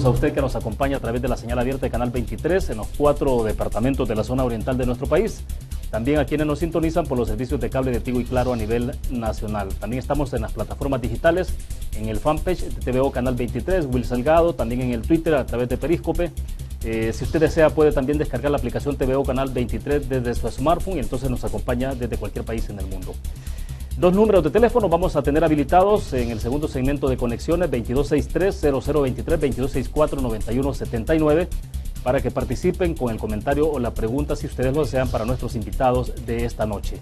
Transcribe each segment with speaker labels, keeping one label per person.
Speaker 1: a usted que nos acompaña a través de la señal abierta de Canal 23 en los 4 departamentos de la zona oriental de nuestro país. También a quienes nos sintonizan por los servicios de cable de Tigo y Claro a nivel nacional. También estamos en las plataformas digitales, en el fanpage de TVO Canal 23, Will Salgado, también en el Twitter a través de Periscope. Si usted desea puede también descargar la aplicación TVO Canal 23 desde su smartphone y entonces nos acompaña desde cualquier país en el mundo. Dos números de teléfono vamos a tener habilitados en el segundo segmento de conexiones, 2263-0023, 2264-9179, para que participen con el comentario o la pregunta, si ustedes lo desean, para nuestros invitados de esta noche.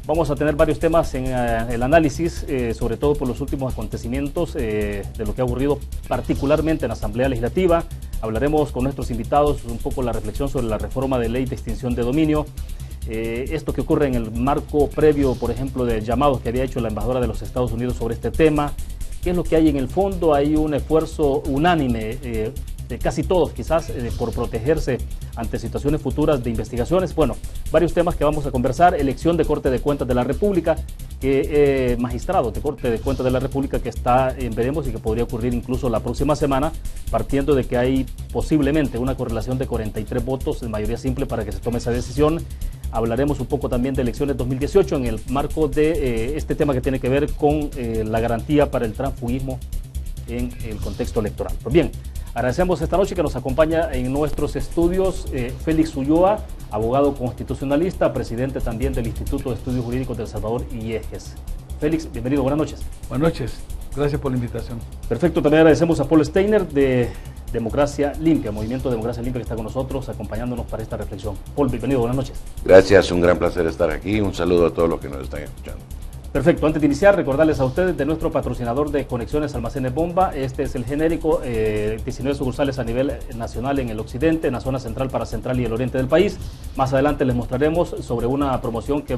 Speaker 1: Vamos a tener varios temas en el análisis, sobre todo por los últimos acontecimientos de lo que ha ocurrido particularmente en la Asamblea Legislativa. Hablaremos con nuestros invitados un poco la reflexión sobre la reforma de ley de extinción de dominio. Esto que ocurre en el marco previo, por ejemplo, del llamado que había hecho la embajadora de los Estados Unidos sobre este tema. ¿Qué es lo que hay en el fondo? Hay un esfuerzo unánime de casi todos, quizás, por protegerse ante situaciones futuras de investigaciones. Bueno, varios temas que vamos a conversar. Elección de Corte de Cuentas de la República, magistrado de Corte de Cuentas de la República que está en veremos y que podría ocurrir incluso la próxima semana, partiendo de que hay posiblemente una correlación de 43 votos en mayoría simple para que se tome esa decisión. Hablaremos un poco también de elecciones 2018 en el marco de este tema que tiene que ver con la garantía para el transfugismo en el contexto electoral. Pues bien, agradecemos esta noche que nos acompaña en nuestros estudios Félix Ulloa, abogado constitucionalista, presidente también del Instituto de Estudios Jurídicos de El Salvador, IEGES. Félix, bienvenido, buenas noches.
Speaker 2: Buenas noches, gracias por la invitación.
Speaker 1: Perfecto, también agradecemos a Paul Steiner de Democracia Limpia, Movimiento Democracia Limpia, que está con nosotros acompañándonos para esta reflexión. Paul, bienvenido, buenas noches.
Speaker 3: Gracias, un gran placer estar aquí. Un saludo a todos los que nos están escuchando.
Speaker 1: Perfecto, antes de iniciar, recordarles a ustedes de nuestro patrocinador de Conexiones Almacenes Bomba. Este es el genérico, 19 sucursales a nivel nacional en el occidente, en la zona central para central y el oriente del país. Más adelante les mostraremos sobre una promoción que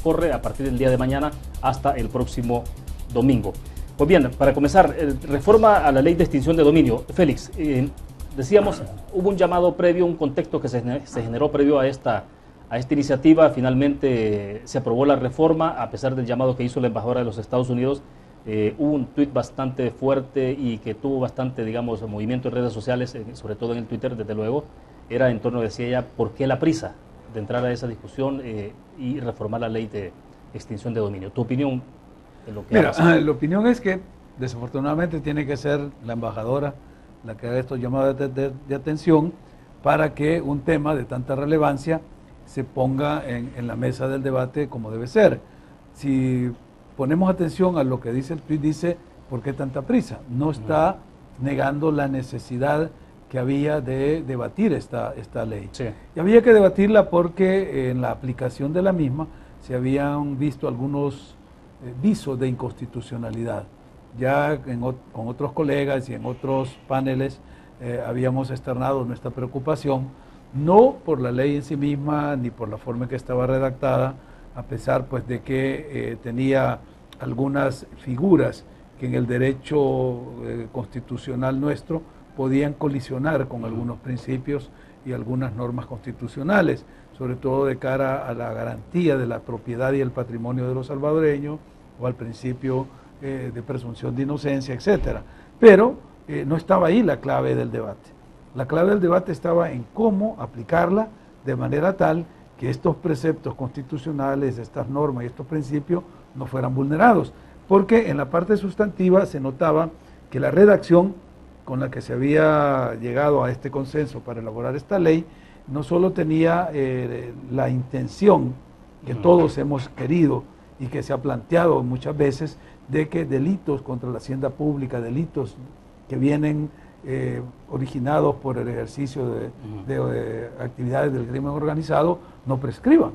Speaker 1: corre a partir del día de mañana hasta el próximo domingo. Pues bien, para comenzar, reforma a la ley de extinción de dominio. Félix, decíamos, hubo un llamado previo, un contexto que se generó previo a esta iniciativa. Finalmente se aprobó la reforma, a pesar del llamado que hizo la embajadora de los Estados Unidos. Hubo un tuit bastante fuerte y que tuvo bastante, digamos, movimiento en redes sociales, sobre todo en el Twitter, desde luego. Era en torno, decía ella, ¿por qué la prisa de entrar a esa discusión y reformar la ley de extinción de dominio? ¿Tu opinión en lo que
Speaker 2: Mira, la opinión es que desafortunadamente tiene que ser la embajadora la que haga estos llamados de atención para que un tema de tanta relevancia se ponga en la mesa del debate como debe ser. Si ponemos atención a lo que dice el tuit, dice, ¿por qué tanta prisa? No está negando la necesidad que había de debatir esta ley.
Speaker 1: Sí.
Speaker 2: Y había que debatirla porque en la aplicación de la misma se habían visto algunos visos de inconstitucionalidad. Ya con otros colegas y en otros paneles habíamos externado nuestra preocupación, no por la ley en sí misma ni por la forma en que estaba redactada, a pesar pues de que tenía algunas figuras que en el derecho constitucional nuestro podían colisionar con algunos principios y algunas normas constitucionales, sobre todo de cara a la garantía de la propiedad y el patrimonio de los salvadoreños o al principio de presunción de inocencia, etcétera. Pero no estaba ahí la clave del debate. La clave del debate estaba en cómo aplicarla de manera tal que estos preceptos constitucionales, estas normas y estos principios no fueran vulnerados. Porque en la parte sustantiva se notaba que la redacción con la que se había llegado a este consenso para elaborar esta ley no solo tenía la intención que todos hemos querido y que se ha planteado muchas veces de que delitos contra la hacienda pública, delitos que vienen originados por el ejercicio de actividades del crimen organizado no prescriban.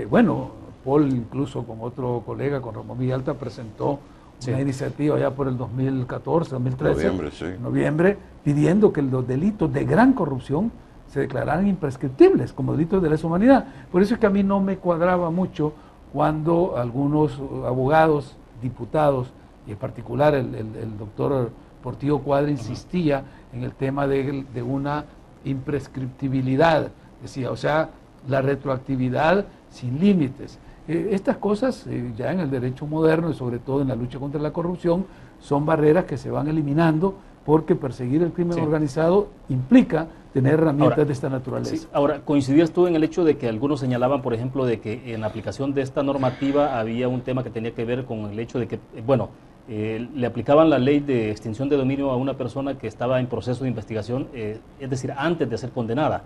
Speaker 2: Bueno, Paul incluso con otro colega, con Ramón Villalta, presentó una iniciativa ya por el 2014, 2013, noviembre, pidiendo que los delitos de gran corrupción se declararan imprescriptibles como delitos de lesa humanidad. Por eso es que a mí no me cuadraba mucho cuando algunos abogados, diputados, y en particular el doctor Portillo Cuadra insistía en el tema de una imprescriptibilidad, decía, o sea, la retroactividad sin límites. Estas cosas ya en el derecho moderno y sobre todo en la lucha contra la corrupción son barreras que se van eliminando, porque perseguir el crimen
Speaker 1: Sí.
Speaker 2: organizado implica tener herramientas
Speaker 1: Ahora,
Speaker 2: de esta naturaleza.
Speaker 1: Sí, ahora, ¿coincidías tú en el hecho de que algunos señalaban, por ejemplo, de que en la aplicación de esta normativa había un tema que tenía que ver con el hecho de que, bueno, le aplicaban la ley de extinción de dominio a una persona que estaba en proceso de investigación, es decir, antes de ser condenada?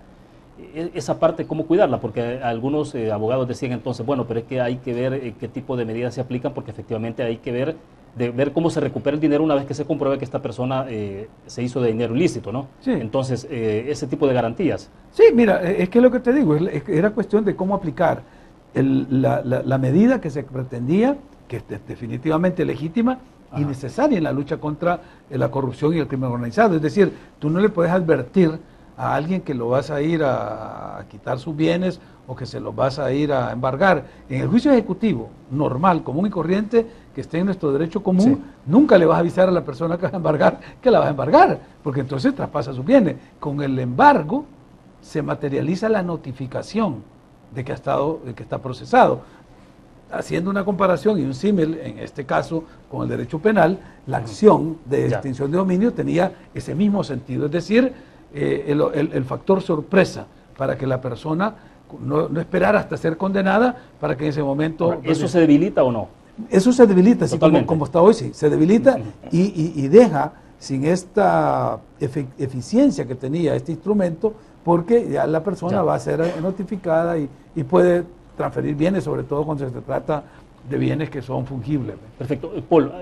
Speaker 1: Esa parte, ¿cómo cuidarla? Porque algunos abogados decían entonces, bueno, pero es que hay que ver qué tipo de medidas se aplican, porque efectivamente hay que ver cómo se recupera el dinero una vez que se compruebe que esta persona se hizo de dinero ilícito, ¿no?
Speaker 2: Sí.
Speaker 1: Entonces, ese tipo de garantías.
Speaker 2: Sí, mira, es que lo que te digo, era cuestión de cómo aplicar la medida que se pretendía, que es definitivamente legítima y
Speaker 1: Ajá.
Speaker 2: necesaria en la lucha contra la corrupción y el crimen organizado. Es decir, tú no le puedes advertir a alguien que lo vas a ir a quitar sus bienes o que se los vas a ir a embargar. En el juicio ejecutivo, normal, común y corriente, que esté en nuestro derecho común,
Speaker 1: Sí.
Speaker 2: nunca le vas a avisar a la persona que vas a embargar que la vas a embargar, porque entonces traspasa sus bienes. Con el embargo se materializa la notificación de que está procesado. Haciendo una comparación y un símil, en este caso, con el derecho penal, la acción de
Speaker 1: Ya.
Speaker 2: extinción de dominio tenía ese mismo sentido, es decir, el factor sorpresa para que la persona no esperara hasta ser condenada para que en ese momento...
Speaker 1: Ahora, ¿eso se debilita o no?
Speaker 2: Eso se debilita, así
Speaker 1: Totalmente.
Speaker 2: como está hoy, sí, se debilita y deja sin esta eficiencia que tenía este instrumento, porque ya la persona
Speaker 1: Ya.
Speaker 2: va a ser notificada y puede transferir bienes, sobre todo cuando se trata de bienes que son fungibles.
Speaker 1: Perfecto. Paul,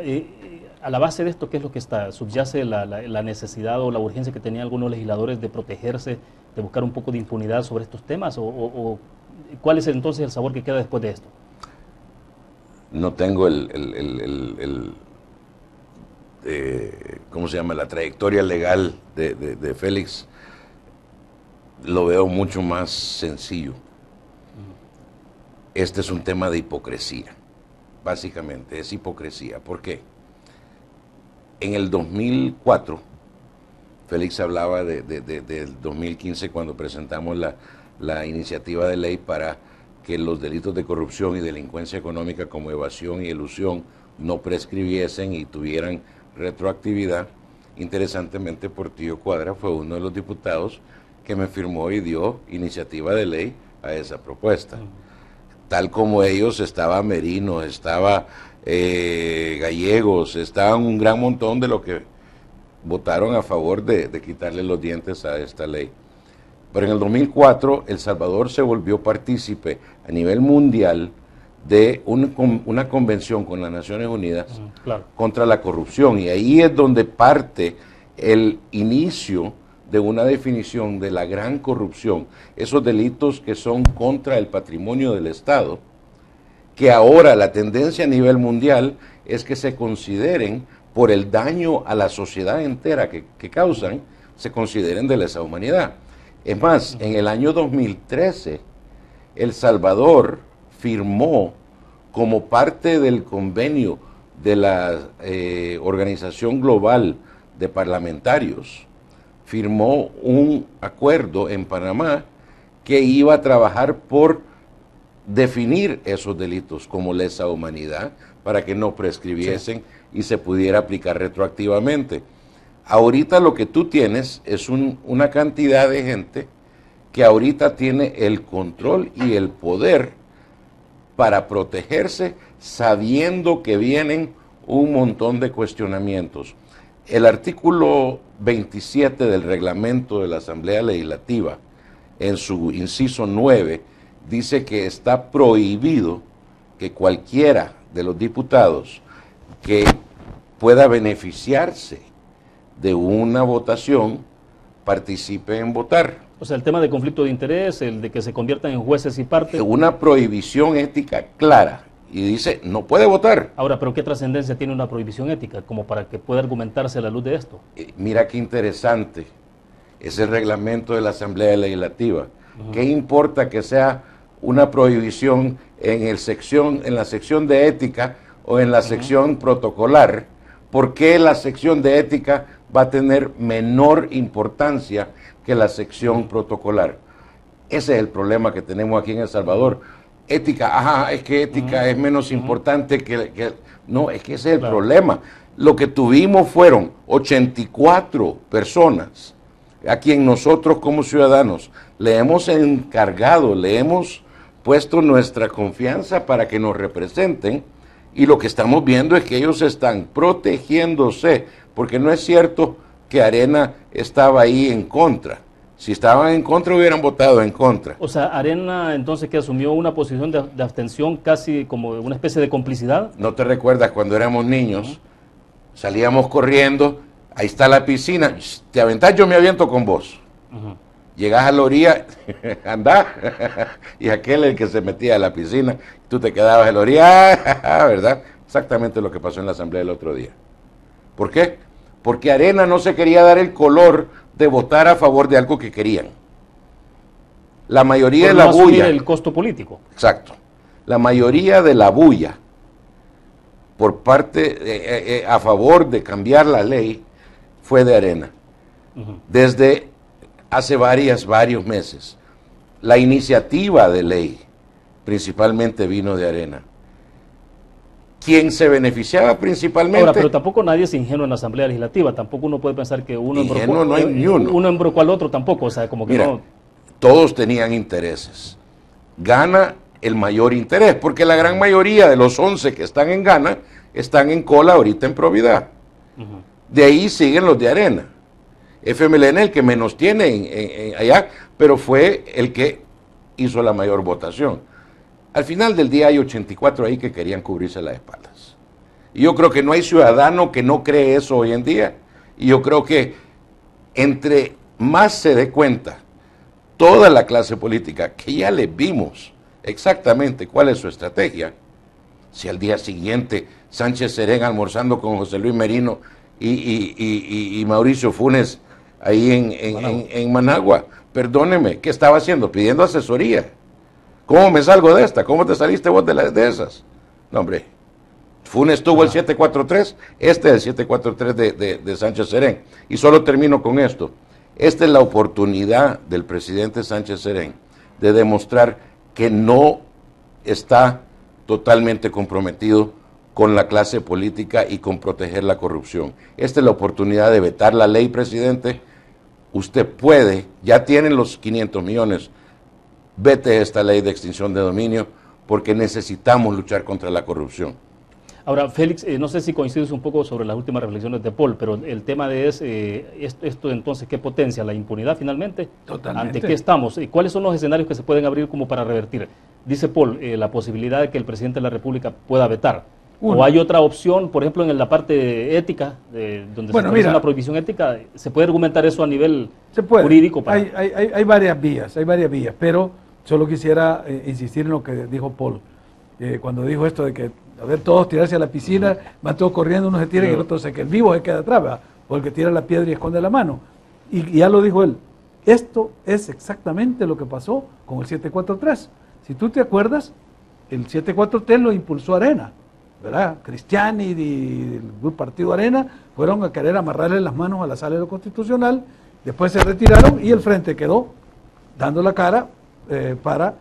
Speaker 1: a la base de esto, ¿qué es lo que está? ¿Subyace la necesidad o la urgencia que tenían algunos legisladores de protegerse, de buscar un poco de impunidad sobre estos temas? ¿O cuál es entonces el sabor que queda después de esto?
Speaker 3: No tengo ¿cómo se llama? La trayectoria legal de Félix. Lo veo mucho más sencillo. Este es un tema de hipocresía. Básicamente, es hipocresía. ¿Por qué? En el 2004, Félix hablaba del 2015 cuando presentamos la iniciativa de ley para que los delitos de corrupción y delincuencia económica como evasión y elusión no prescribiesen y tuvieran retroactividad. Interesantemente, Portillo Cuadra fue uno de los diputados que me firmó y dio iniciativa de ley a esa propuesta. Tal como ellos estaba Merino, estaba Gallegos, estaban un gran montón de los que votaron a favor de quitarle los dientes a esta ley. Pero en el 2004 El Salvador se volvió partícipe a nivel mundial de una convención con las Naciones Unidas
Speaker 1: Claro.
Speaker 3: contra la corrupción, y ahí es donde parte el inicio de una definición de la gran corrupción, esos delitos que son contra el patrimonio del Estado, que ahora la tendencia a nivel mundial es que se consideren, por el daño a la sociedad entera que causan, se consideren de lesa humanidad. Es más, en el año 2013, El Salvador firmó como parte del convenio de la Organización Global de Parlamentarios, firmó un acuerdo en Panamá que iba a trabajar por definir esos delitos como lesa humanidad para que no prescribiesen y se pudiera aplicar retroactivamente. Ahorita lo que tú tienes es una cantidad de gente que ahorita tiene el control y el poder para protegerse, sabiendo que vienen un montón de cuestionamientos. El artículo 27 del reglamento de la Asamblea Legislativa, en su inciso 9, dice que está prohibido que cualquiera de los diputados que pueda beneficiarse de una votación participe en votar.
Speaker 1: O sea, el tema de conflicto de interés, el de que se conviertan en jueces y partes.
Speaker 3: Una prohibición ética clara, y dice, no puede votar.
Speaker 1: Ahora, ¿pero qué trascendencia tiene una prohibición ética como para que pueda argumentarse a la luz de esto?
Speaker 3: Mira qué interesante, es el reglamento de la Asamblea Legislativa. ¿Qué importa que sea una prohibición en la sección de ética o en la sección protocolar? ¿Por qué la sección de ética va a tener menor importancia que la sección protocolar? Ese es el problema que tenemos aquí en El Salvador. Ética, es que ética es menos importante que... No, es que ese es el problema. lo que tuvimos fueron 84 personas a quien nosotros como ciudadanos le hemos encargado, le hemos puesto nuestra confianza para que nos representen, y lo que estamos viendo es que ellos están protegiéndose, porque no es cierto que Arena estaba ahí en contra. Si estaban en contra, hubieran votado en contra.
Speaker 1: O sea, Arena entonces que asumió una posición de abstención casi como una especie de complicidad.
Speaker 3: ¿No te recuerdas cuando éramos niños? Salíamos corriendo, ahí está la piscina, te aventás, yo me aviento con vos. Llegás a la orilla, andá, y aquel el que se metía a la piscina, tú te quedabas en la orilla, ¿verdad? Exactamente lo que pasó en la asamblea el otro día. ¿Por qué? Porque Arena no se quería dar el color de votar a favor de algo que querían. La mayoría de la bulla...
Speaker 1: el costo político.
Speaker 3: Exacto. La mayoría de la bulla por parte a favor de cambiar la ley fue de Arena. Desde hace varios meses. La iniciativa de ley principalmente vino de Arena. ¿Quién se beneficiaba principalmente?
Speaker 1: Ahora, pero tampoco nadie es ingenuo en la Asamblea Legislativa. Tampoco uno puede pensar que uno embrocó al otro tampoco. O sea, como que
Speaker 3: mira, todos tenían intereses. Gana el mayor interés, porque la gran mayoría de los 11 que están en Gana están en cola ahorita en probidad. De ahí siguen los de Arena. FMLN el que menos tiene allá, pero fue el que hizo la mayor votación. Al final del día hay 84 ahí que querían cubrirse las espaldas. Y yo creo que no hay ciudadano que no cree eso hoy en día. Y yo creo que entre más se dé cuenta toda la clase política, que ya les vimos exactamente cuál es su estrategia, si al día siguiente Sánchez Serén almorzando con José Luis Merino y Mauricio Funes ahí en Managua, perdóneme, ¿qué estaba haciendo? Pidiendo asesoría. ¿Cómo me salgo de esta? ¿Cómo te saliste vos de esas? No, hombre, Funes tuvo el 743, este es el 743 de Sánchez Serén. Y solo termino con esto. Esta es la oportunidad del presidente Sánchez Serén de demostrar que no está totalmente comprometido con la clase política y con proteger la corrupción. Esta es la oportunidad de vetar la ley, presidente. Usted puede, ya tienen los 500 millones, vete esta ley de extinción de dominio, porque necesitamos luchar contra la corrupción.
Speaker 1: Ahora, Félix, no sé si coincides un poco sobre las últimas reflexiones de Paul, pero el tema es esto entonces, ¿qué potencia? ¿La impunidad finalmente?
Speaker 2: Totalmente.
Speaker 1: ¿Ante qué estamos? ¿Cuáles son los escenarios que se pueden abrir como para revertir? Dice Paul, la posibilidad de que el presidente de la República pueda vetar. ¿O hay otra opción, por ejemplo, en la parte ética, donde se establece una prohibición ética? ¿Se puede argumentar eso a nivel jurídico?
Speaker 2: Hay varias vías, pero solo quisiera insistir en lo que dijo Paul. Cuando dijo esto de que, a ver, todos tirarse a la piscina, van todos corriendo, uno se tira y el otro se queda. El vivo se queda atrás, ¿verdad? O el que tira la piedra y esconde la mano. Y ya lo dijo él. Esto es exactamente lo que pasó con el 743. Si tú te acuerdas, el 743 lo impulsó Arena, ¿verdad? Cristiani y el partido Arena fueron a querer amarrarle las manos a la sala de lo constitucional, después se retiraron y el frente quedó dando la cara para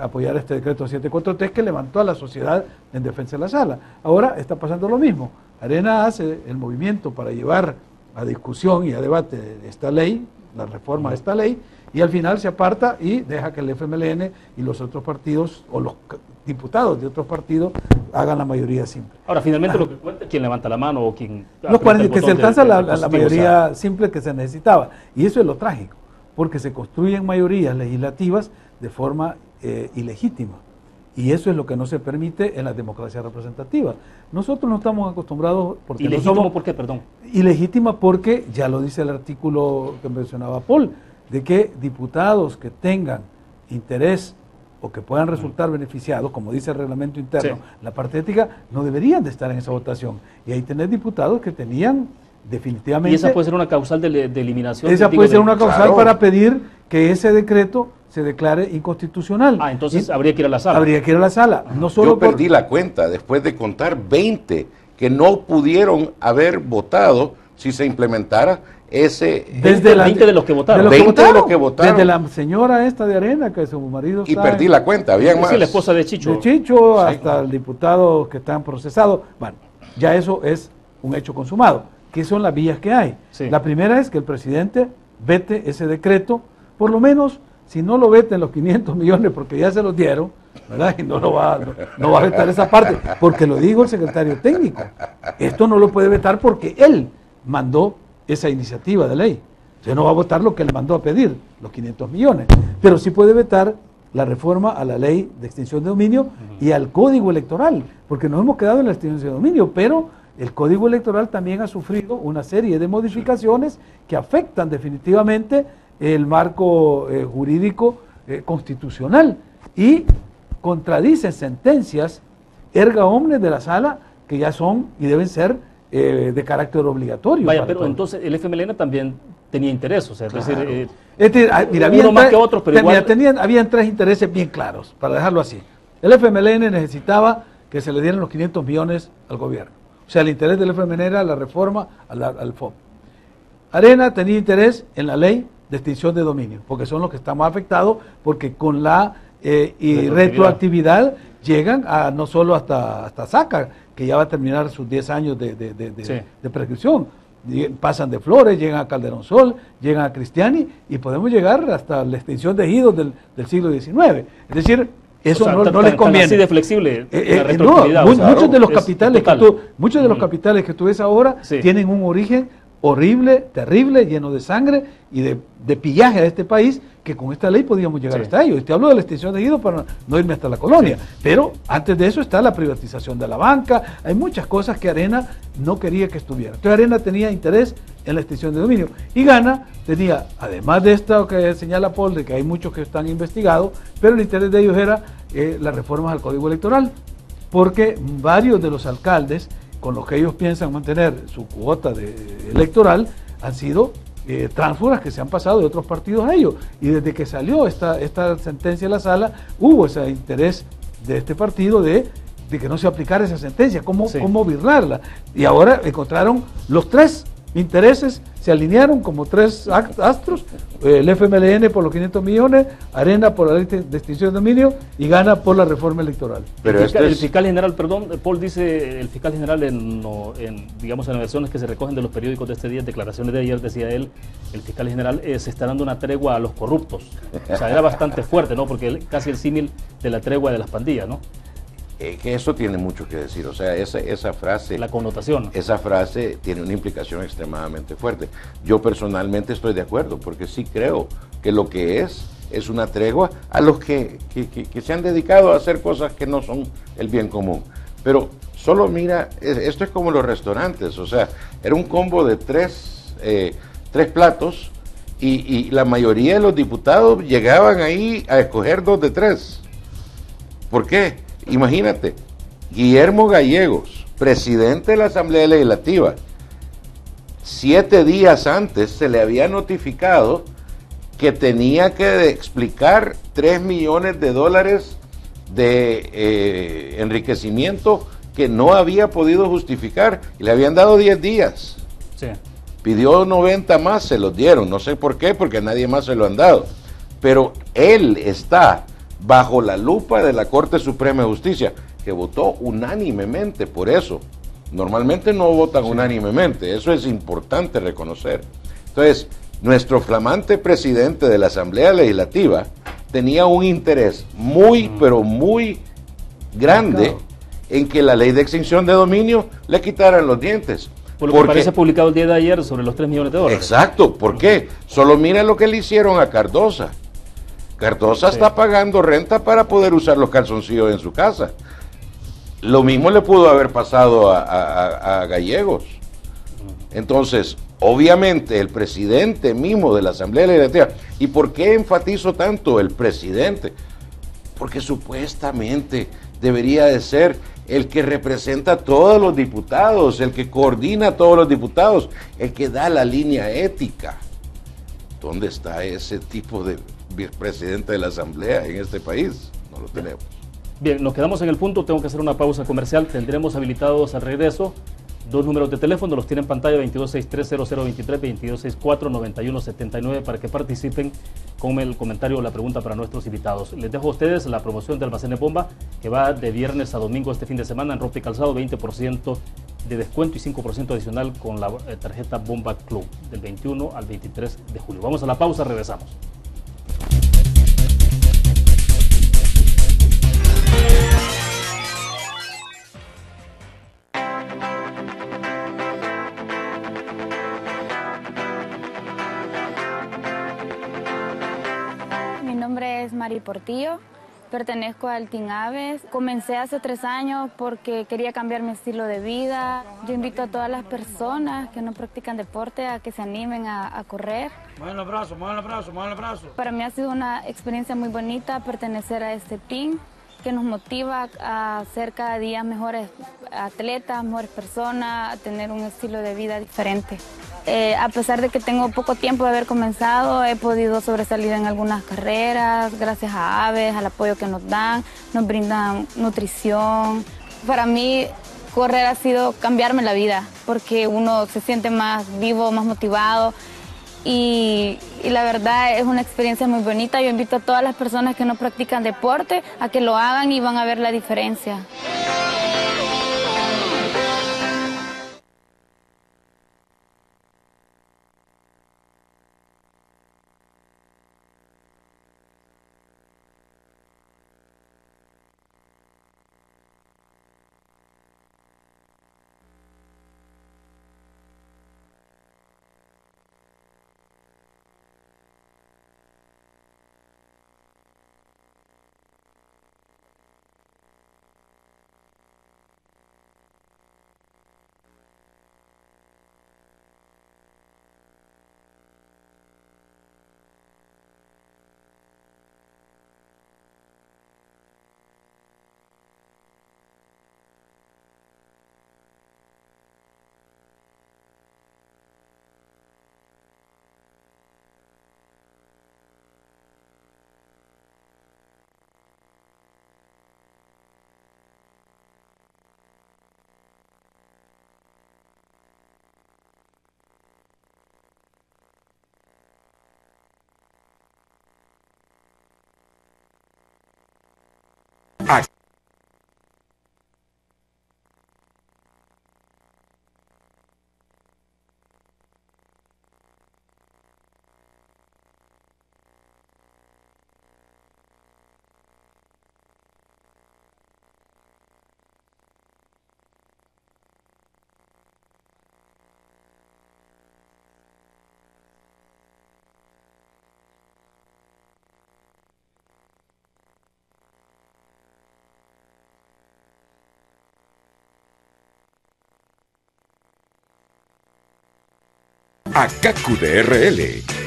Speaker 2: apoyar este decreto 743 que levantó a la sociedad en defensa de la sala. Ahora está pasando lo mismo. Arena hace el movimiento para llevar a discusión y a debate esta ley, la reforma de esta ley, y al final se aparta y deja que el FMLN y los otros partidos, o los diputados de otros partidos, hagan la mayoría simple.
Speaker 1: Ahora, finalmente lo que cuenta es quién levanta la mano o quién...
Speaker 2: Que se alcanza la mayoría simple que se necesitaba. Y eso es lo trágico, porque se construyen mayorías legislativas de forma ilegítima. Y eso es lo que no se permite en la democracia representativa. Nosotros no estamos acostumbrados... Porque
Speaker 1: ¿Ilegítimo
Speaker 2: no somos,
Speaker 1: por qué, perdón?
Speaker 2: Ilegítima porque, ya lo dice el artículo que mencionaba Paul, de que diputados que tengan interés o que puedan resultar beneficiados, como dice el reglamento interno, la parte ética, no deberían de estar en esa votación. Y ahí tenés diputados que tenían definitivamente...
Speaker 1: ¿Y esa puede ser una causal de eliminación?
Speaker 2: Esa puede ser una causal para pedir que ese decreto se declare inconstitucional.
Speaker 1: Entonces habría que ir a la sala.
Speaker 2: Habría que ir a la sala. No solo
Speaker 3: yo perdí la cuenta después de contar 20 que no pudieron haber votado si se implementara ese...
Speaker 1: Desde 20 de los que votaron.
Speaker 3: 20 de los que votaron.
Speaker 2: Desde la señora esta de Arena, que su marido está...
Speaker 3: Y perdí la cuenta, había más.
Speaker 1: Sí, la esposa de Chicho.
Speaker 2: De Chicho hasta el diputado que están procesados. Bueno, ya eso es un hecho consumado. ¿Qué son las vías que hay?
Speaker 1: Sí.
Speaker 2: La primera es que el presidente vete ese decreto, por lo menos, si no lo veten los 500 millones, porque ya se los dieron, ¿verdad? Y no va a vetar esa parte, porque lo dijo el secretario técnico. Esto no lo puede vetar porque él mandó esa iniciativa de ley. Usted no va a votar lo que él mandó a pedir, los 500 millones, pero sí puede vetar la reforma a la ley de extinción de dominio y al código electoral, porque nos hemos quedado en la extinción de dominio, pero el código electoral también ha sufrido una serie de modificaciones que afectan definitivamente el marco jurídico constitucional y contradicen sentencias erga omnes de la sala que ya son y deben ser de carácter obligatorio.
Speaker 1: Vaya, pero entonces el FMLN también tenía interés, o sea,
Speaker 2: Claro.
Speaker 1: es decir,
Speaker 2: Mira,
Speaker 1: uno más que otros, pero igual...
Speaker 2: habían tres intereses bien claros, para dejarlo así. El FMLN necesitaba que se le dieran los 500 millones al gobierno. O sea, el interés del FMLN era la reforma al FOB. Arena tenía interés en la ley de extinción de dominio, porque son los que están más afectados, porque con la retroactividad llegan a no solo hasta Saca, que ya va a terminar sus 10 años de prescripción. Pasan de Flores, llegan a Calderón Sol, llegan a Cristiani y podemos llegar hasta la extinción de ejidos del siglo XIX. Es decir, eso no les conviene.
Speaker 1: Así de flexible la
Speaker 2: retroactividad. Muchos de los capitales que tú ves ahora tienen un origen horrible, terrible, lleno de sangre y de pillaje a este país, que con esta ley podíamos llegar hasta ello. Y te hablo de la extinción de ejidos para no irme hasta la colonia. Pero antes de eso está la privatización de la banca. Hay muchas cosas que Arena no quería que estuvieran. Entonces Arena tenía interés en la extinción de dominio. Y Gana tenía, además de esto que señala Paul, de que hay muchos que están investigados, pero el interés de ellos era las reformas al Código Electoral. Porque varios de los alcaldes con los que ellos piensan mantener su cuota electoral han sido tránsfugas que se han pasado de otros partidos a ellos. Y desde que salió esta sentencia de la sala, hubo ese interés de este partido de que no se aplicara esa sentencia, cómo birlarla. Y ahora encontraron los tres intereses, se alinearon como tres astros, el FMLN por los 500 millones, Arena por la ley de extinción de dominio y Gana por la reforma electoral.
Speaker 1: Pero el fiscal general, perdón, Paul dice, el fiscal general en las versiones que se recogen de los periódicos de este día, en declaraciones de ayer, decía él, el fiscal general se está dando una tregua a los corruptos. O sea, era bastante fuerte, ¿no? Porque casi el símil de la tregua de las pandillas, ¿no?
Speaker 3: Que eso tiene mucho que decir, o sea, esa frase...
Speaker 1: La connotación.
Speaker 3: Esa frase tiene una implicación extremadamente fuerte. Yo personalmente estoy de acuerdo, porque sí creo que lo que es una tregua a los que se han dedicado a hacer cosas que no son el bien común. Pero solo mira, esto es como los restaurantes, o sea, era un combo de tres platos y la mayoría de los diputados llegaban ahí a escoger 2 de 3. ¿Por qué? Imagínate, Guillermo Gallegos, presidente de la Asamblea Legislativa, 7 días antes se le había notificado que tenía que explicar $3 millones de enriquecimiento que no había podido justificar y le habían dado 10 días.
Speaker 1: Sí.
Speaker 3: Pidió 90 más, se los dieron, no sé por qué, porque a nadie más se lo han dado. Pero él está bajo la lupa de la Corte Suprema de Justicia, que votó unánimemente por eso. Normalmente no votan unánimemente, eso es importante reconocer. Entonces, nuestro flamante presidente de la Asamblea Legislativa tenía un interés muy, pero muy grande en que la ley de extinción de dominio le quitaran los dientes.
Speaker 1: Por lo que parece publicado el día de ayer sobre los $3 millones.
Speaker 3: Exacto, ¿por qué? Solo mira lo que le hicieron a Cardosa. Cardosa está pagando renta para poder usar los calzoncillos en su casa. Lo mismo le pudo haber pasado a Gallegos. Entonces, obviamente, el presidente mismo de la Asamblea Legislativa, ¿y por qué enfatizo tanto el presidente? Porque supuestamente debería de ser el que representa a todos los diputados, el que coordina a todos los diputados, el que da la línea ética. ¿Dónde está ese tipo de vicepresidente de la Asamblea en este país? No lo tenemos.
Speaker 1: Bien, nos quedamos en el punto, tengo que hacer una pausa comercial, tendremos habilitados al regreso 2 números de teléfono, los tiene en pantalla, 2263-0023, 2264-9179, para que participen con el comentario o la pregunta para nuestros invitados. Les dejo a ustedes la promoción de Almacenes Bomba, que va de viernes a domingo este fin de semana en ropa y calzado, 20% de descuento y 5% adicional con la tarjeta Bomba Club del 21 al 23 de julio. Vamos a la pausa, regresamos.
Speaker 4: Mi nombre es Mari Portillo, pertenezco al Team Aves. Comencé hace 3 años porque quería cambiar mi estilo de vida. Yo invito a todas las personas que no practican deporte a que se animen a correr.
Speaker 5: Muevan los brazos, muevan los brazos, muevan los brazos.
Speaker 4: Para mí ha sido una experiencia muy bonita pertenecer a este team que nos motiva a ser cada día mejores atletas, mejores personas, a tener un estilo de vida diferente. A pesar de que tengo poco tiempo de haber comenzado, he podido sobresalir en algunas carreras, gracias a Aves, al apoyo que nos dan, nos brindan nutrición. Para mí, correr ha sido cambiarme la vida, porque uno se siente más vivo, más motivado, y la verdad es una experiencia muy bonita. Yo invito a todas las personas que no practican deporte a que lo hagan y van a ver la diferencia.
Speaker 6: ACACU DRL,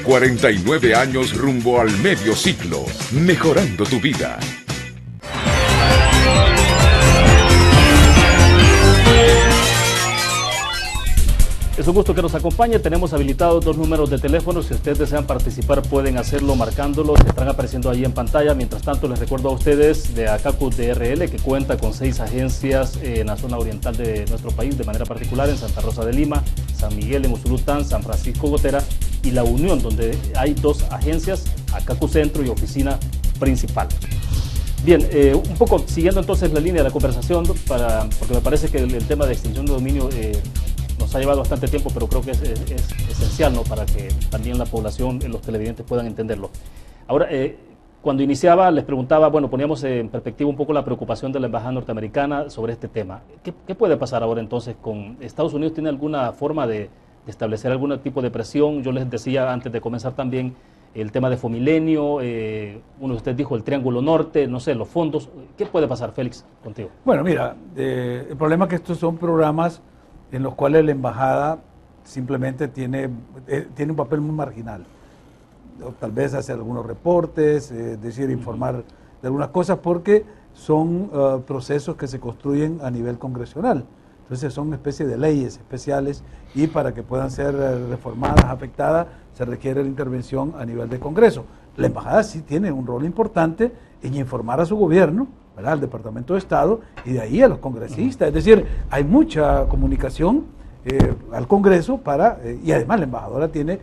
Speaker 6: 49 años rumbo al medio siglo, mejorando tu vida.
Speaker 1: Es un gusto que nos acompañe. Tenemos habilitados 2 números de teléfono. Si ustedes desean participar, pueden hacerlo marcándolos. Están apareciendo ahí en pantalla. Mientras tanto, les recuerdo a ustedes de ACACU DRL, que cuenta con 6 agencias en la zona oriental de nuestro país, de manera particular en Santa Rosa de Lima, San Miguel en Usulután, San Francisco Gotera y La Unión, donde hay 2 agencias, ACACU Centro y oficina principal. Bien, un poco siguiendo entonces la línea de la conversación, porque me parece que el tema de extinción de dominio nos ha llevado bastante tiempo, pero creo que es esencial, ¿no?, para que también la población, los televidentes puedan entenderlo. Ahora, cuando iniciaba les preguntaba, bueno, poníamos en perspectiva un poco la preocupación de la embajada norteamericana sobre este tema. ¿Qué puede pasar ahora entonces con Estados Unidos? ¿Tiene alguna forma de establecer algún tipo de presión? Yo les decía antes de comenzar también el tema de Fomilenio, uno de ustedes dijo el Triángulo Norte, no sé, los fondos. ¿Qué puede pasar, Félix, contigo?
Speaker 2: Bueno, mira, el problema es que estos son programas en los cuales la embajada simplemente tiene un papel muy marginal. O tal vez hacer algunos reportes, informar de algunas cosas, porque son procesos que se construyen a nivel congresional. Entonces son una especie de leyes especiales y para que puedan ser reformadas, afectadas, se requiere la intervención a nivel de Congreso. La embajada sí tiene un rol importante en informar a su gobierno, ¿verdad?, al Departamento de Estado y de ahí a los congresistas. Es decir, hay mucha comunicación al Congreso y además la embajadora tiene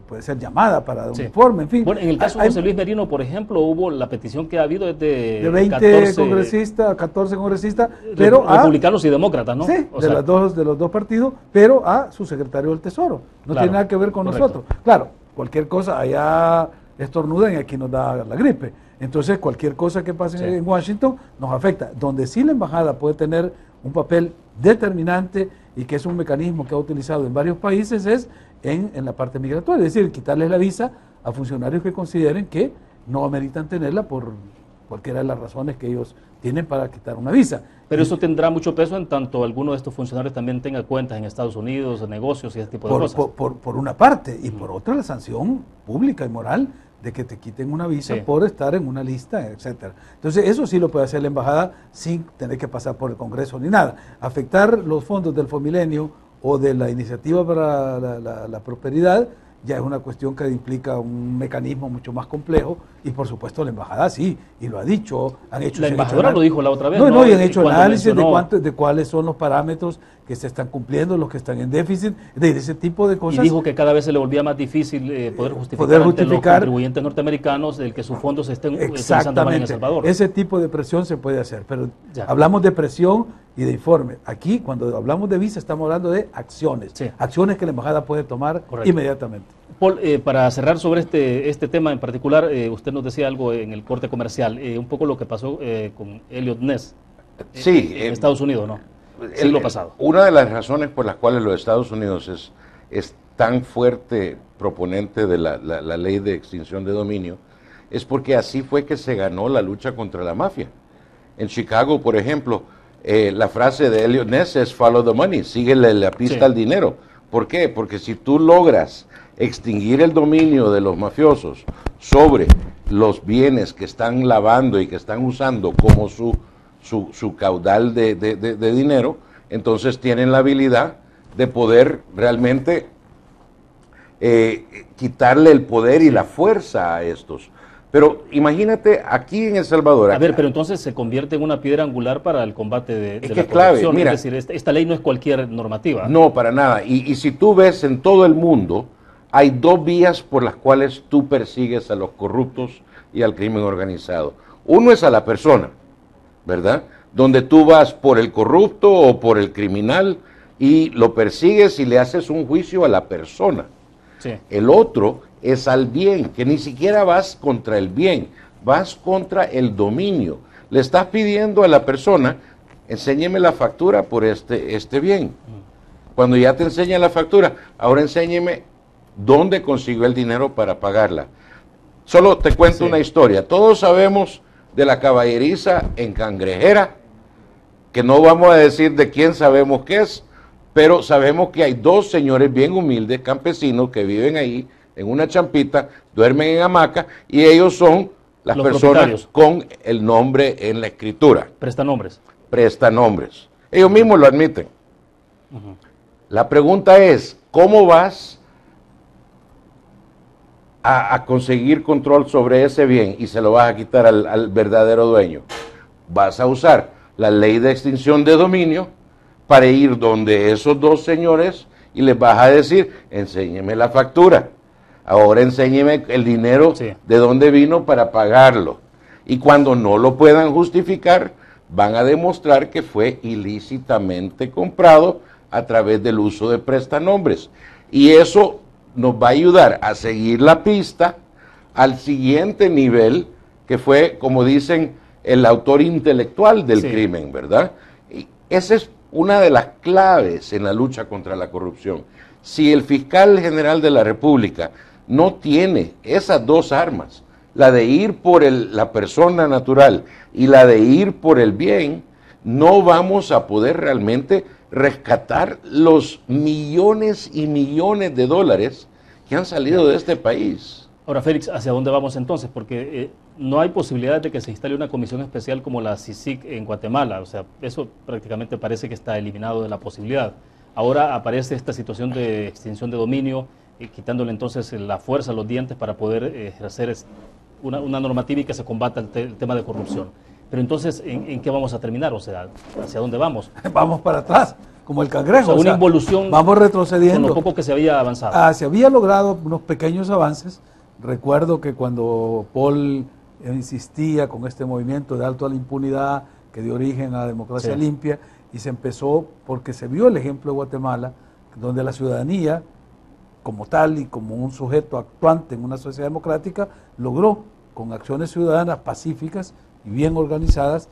Speaker 2: puede ser llamada para dar un
Speaker 1: Sí.
Speaker 2: informe, en fin.
Speaker 1: Bueno, en el caso de
Speaker 2: Hay-
Speaker 1: José Luis Merino, por ejemplo, hubo la petición que ha habido es
Speaker 2: de 20
Speaker 1: 14
Speaker 2: congresistas, 14 congresistas, pero
Speaker 1: republicanos y demócratas, ¿no?
Speaker 2: Sí,
Speaker 1: O
Speaker 2: de,
Speaker 1: sea,
Speaker 2: de los dos partidos, pero a su secretario del Tesoro. No
Speaker 1: Claro,
Speaker 2: tiene nada que ver con
Speaker 1: correcto.
Speaker 2: nosotros. Claro, cualquier cosa, allá estornudan y aquí nos da la gripe. Entonces, cualquier cosa que pase
Speaker 1: Sí.
Speaker 2: en Washington nos afecta. Donde sí la embajada puede tener un papel determinante y que es un mecanismo que ha utilizado en varios países es en la parte migratoria, es decir, quitarles la visa a funcionarios que consideren que no ameritan tenerla por cualquiera de las razones que ellos tienen para quitar una visa.
Speaker 1: pero eso tendrá mucho peso en tanto alguno de estos funcionarios también tenga cuentas en Estados Unidos, negocios y ese tipo de cosas.
Speaker 2: Por una parte, y por otra la sanción pública y moral de que te quiten una visa
Speaker 1: Sí.
Speaker 2: por estar en una lista, etcétera. Entonces, eso sí lo puede hacer la embajada sin tener que pasar por el Congreso ni nada. Afectar los fondos del Fomilenio o de la Iniciativa para la Prosperidad ya es una cuestión que implica un mecanismo mucho más complejo y por supuesto la embajada sí, y lo ha dicho, han hecho...
Speaker 1: La
Speaker 2: se han hecho
Speaker 1: embajadora
Speaker 2: anal-
Speaker 1: lo dijo la otra vez,
Speaker 2: No,
Speaker 1: ¿no?
Speaker 2: y han hecho
Speaker 1: Cuando
Speaker 2: análisis
Speaker 1: mencionó-
Speaker 2: de cuáles son los parámetros que se están cumpliendo, los que están en déficit, de ese tipo de
Speaker 1: Y
Speaker 2: cosas.
Speaker 1: dijo que cada vez se le volvía más difícil poder justificar
Speaker 2: poder
Speaker 1: ante los
Speaker 2: justificar-
Speaker 1: contribuyentes norteamericanos el que sus fondos se estén utilizando mal en El
Speaker 2: Exactamente,
Speaker 1: Salvador.
Speaker 2: ese tipo de presión se puede hacer, pero
Speaker 1: Ya.
Speaker 2: hablamos de presión y de informe. Aquí, cuando hablamos de visa, estamos hablando de acciones,
Speaker 1: Sí.
Speaker 2: acciones que la embajada puede tomar
Speaker 1: Correcto.
Speaker 2: inmediatamente.
Speaker 1: Paul, para cerrar sobre este tema en particular, usted nos decía algo en el corte comercial, un poco lo que pasó con Elliot Ness
Speaker 3: Sí,
Speaker 1: en Estados Unidos, ¿no? Siglo pasado.
Speaker 3: Una de las razones por las cuales los Estados Unidos es tan fuerte proponente de la ley de extinción de dominio es porque así fue que se ganó la lucha contra la mafia. En Chicago, por ejemplo, la frase de Elliot Ness es follow the money, síguele la pista
Speaker 1: Sí.
Speaker 3: al dinero. ¿Por qué? Porque si tú logras extinguir el dominio de los mafiosos sobre los bienes que están lavando y que están usando como su caudal de dinero, entonces tienen la habilidad de poder realmente quitarle el poder y la fuerza a estos. Pero imagínate aquí en El Salvador.
Speaker 1: A ver, pero entonces se convierte en una piedra angular para el combate de
Speaker 3: Es
Speaker 1: la
Speaker 3: que es clave,
Speaker 1: corrupción.
Speaker 3: mira.
Speaker 1: Es decir, esta ley no es cualquier normativa.
Speaker 3: No, para nada. Y si tú ves en todo el mundo, hay dos vías por las cuales tú persigues a los corruptos y al crimen organizado. Uno es a la persona, ¿verdad? Donde tú vas por el corrupto o por el criminal y lo persigues y le haces un juicio a la persona.
Speaker 1: Sí.
Speaker 3: El otro es al bien, que ni siquiera vas contra el bien, vas contra el dominio. Le estás pidiendo a la persona, enséñeme la factura por este bien. Cuando ya te enseña la factura, ahora enséñeme dónde consiguió el dinero para pagarla. Solo te cuento
Speaker 1: Sí.
Speaker 3: una historia. Todos sabemos de la caballeriza en Cangrejera, que no vamos a decir de quién sabemos qué es, pero sabemos que hay dos señores bien humildes, campesinos, que viven ahí en una champita, duermen en hamaca, y ellos son las
Speaker 1: Los
Speaker 3: personas
Speaker 1: propietarios.
Speaker 3: con el nombre en la escritura,
Speaker 1: Presta nombres.
Speaker 3: prestanombres. Ellos mismos lo admiten. La pregunta es, ¿cómo vas a conseguir control sobre ese bien y se lo vas a quitar al verdadero dueño? Vas a usar la ley de extinción de dominio para ir donde esos dos señores y les vas a decir, enséñeme la factura, ahora enséñeme el dinero
Speaker 1: Sí.
Speaker 3: de dónde vino para pagarlo. Y cuando no lo puedan justificar, van a demostrar que fue ilícitamente comprado a través del uso de prestanombres. Y eso nos va a ayudar a seguir la pista al siguiente nivel, que fue, como dicen, el autor intelectual del
Speaker 1: Sí.
Speaker 3: crimen, ¿verdad? Y esa es una de las claves en la lucha contra la corrupción. Si el fiscal general de la República no tiene esas dos armas, la de ir por la persona natural y la de ir por el bien, no vamos a poder realmente rescatar los millones y millones de dólares que han salido de este país.
Speaker 1: Ahora, Félix, ¿hacia dónde vamos entonces? Porque no hay posibilidad de que se instale una comisión especial como la CICIG en Guatemala. O sea, eso prácticamente parece que está eliminado de la posibilidad. Ahora aparece esta situación de extinción de dominio, quitándole entonces la fuerza a los dientes para poder ejercer una normativa y que se combata el tema de corrupción. Pero entonces, ¿en qué vamos a terminar? O sea, ¿hacia dónde vamos?
Speaker 2: Vamos para atrás, como el cangrejo.
Speaker 1: O sea, una involución
Speaker 2: vamos retrocediendo.
Speaker 1: con lo poco que se había avanzado.
Speaker 2: Se había logrado unos pequeños avances. Recuerdo que cuando Paul insistía con este movimiento de alto a la impunidad que dio origen a democracia limpia, y se empezó porque se vio el ejemplo de Guatemala, donde la ciudadanía, como tal y como un sujeto actuante en una sociedad democrática, logró, con acciones ciudadanas pacíficas y bien organizadas,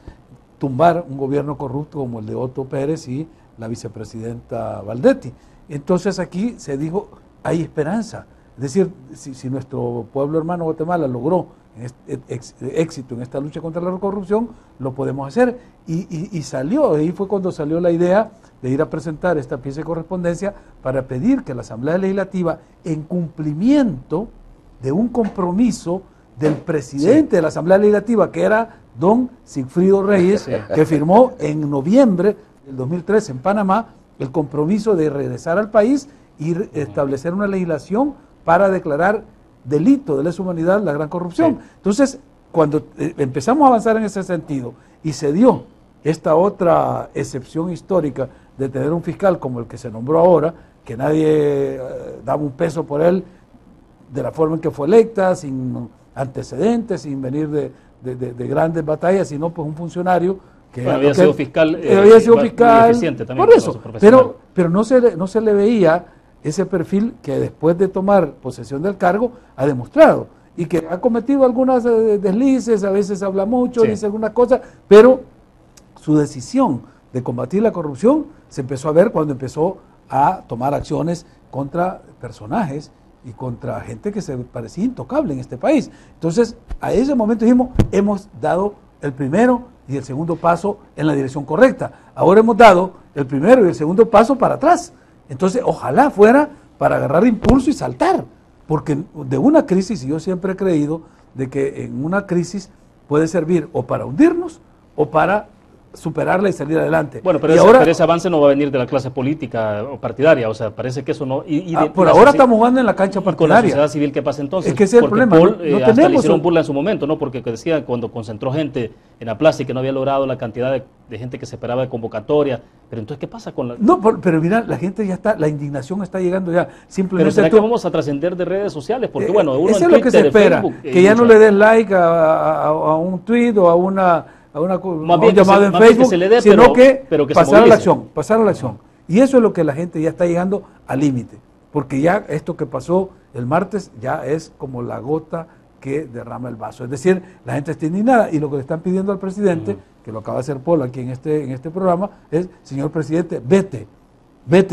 Speaker 2: tumbar un gobierno corrupto como el de Otto Pérez y la vicepresidenta Valdetti. Entonces aquí se dijo, hay esperanza. Es decir, si nuestro pueblo hermano Guatemala logró éxito en esta lucha contra la corrupción, lo podemos hacer. Y salió, ahí fue cuando salió la idea de ir a presentar esta pieza de correspondencia para pedir que la Asamblea Legislativa, en cumplimiento de un compromiso del presidente de la Asamblea Legislativa, que era don Sigfrido Reyes, que firmó en noviembre del 2013 en Panamá, el compromiso de regresar al país y establecer una legislación para declarar delito de lesa humanidad la gran corrupción. Entonces, cuando empezamos a avanzar en ese sentido y se dio esta otra excepción histórica de tener un fiscal como el que se nombró ahora, que nadie daba un peso por él de la forma en que fue electa, sin antecedentes, sin venir de grandes batallas, sino pues un funcionario que
Speaker 1: había sido fiscal,
Speaker 2: muy
Speaker 1: eficiente también,
Speaker 2: por eso, pero no se le veía ese perfil que después de tomar posesión del cargo ha demostrado, y que ha cometido algunas deslices, a veces habla mucho, dice algunas cosas, pero su decisión de combatir la corrupción se empezó a ver cuando empezó a tomar acciones contra personajes y contra gente que se parecía intocable en este país. Entonces, a ese momento dijimos, hemos dado el primero y el segundo paso en la dirección correcta. Ahora hemos dado el primero y el segundo paso para atrás. Entonces, ojalá fuera para agarrar impulso y saltar, porque de una crisis, y yo siempre he creído de que en una crisis puede servir o para hundirnos o para superarla y salir adelante.
Speaker 1: Bueno, pero ese avance no va a venir de la clase política o partidaria, o sea, parece que eso no...
Speaker 2: por ahora estamos jugando en la cancha partidaria.
Speaker 1: Con la sociedad civil, ¿qué pasa entonces?
Speaker 2: Es que ese es el problema.
Speaker 1: Paul, hasta le hicieron burla en su momento, ¿no? Porque decía cuando concentró gente en la plaza y que no había logrado la cantidad de gente que se esperaba de convocatoria. Pero entonces, ¿qué pasa con la...?
Speaker 2: No, pero mira, la gente ya está, la indignación está llegando ya. Simplemente
Speaker 1: pero ¿será que vamos a trascender de redes sociales? Porque bueno, uno
Speaker 2: eso
Speaker 1: en
Speaker 2: es lo que se espera,
Speaker 1: Facebook,
Speaker 2: que ya no le des like a un tweet o a un llamado en Facebook, sino que pasar a la acción, Y eso es lo que la gente ya está llegando al límite, porque ya esto que pasó el martes ya es como la gota que derrama el vaso. Es decir, la gente está indignada y lo que le están pidiendo al presidente, que lo acaba de hacer Paul aquí en este programa, es, señor presidente, vete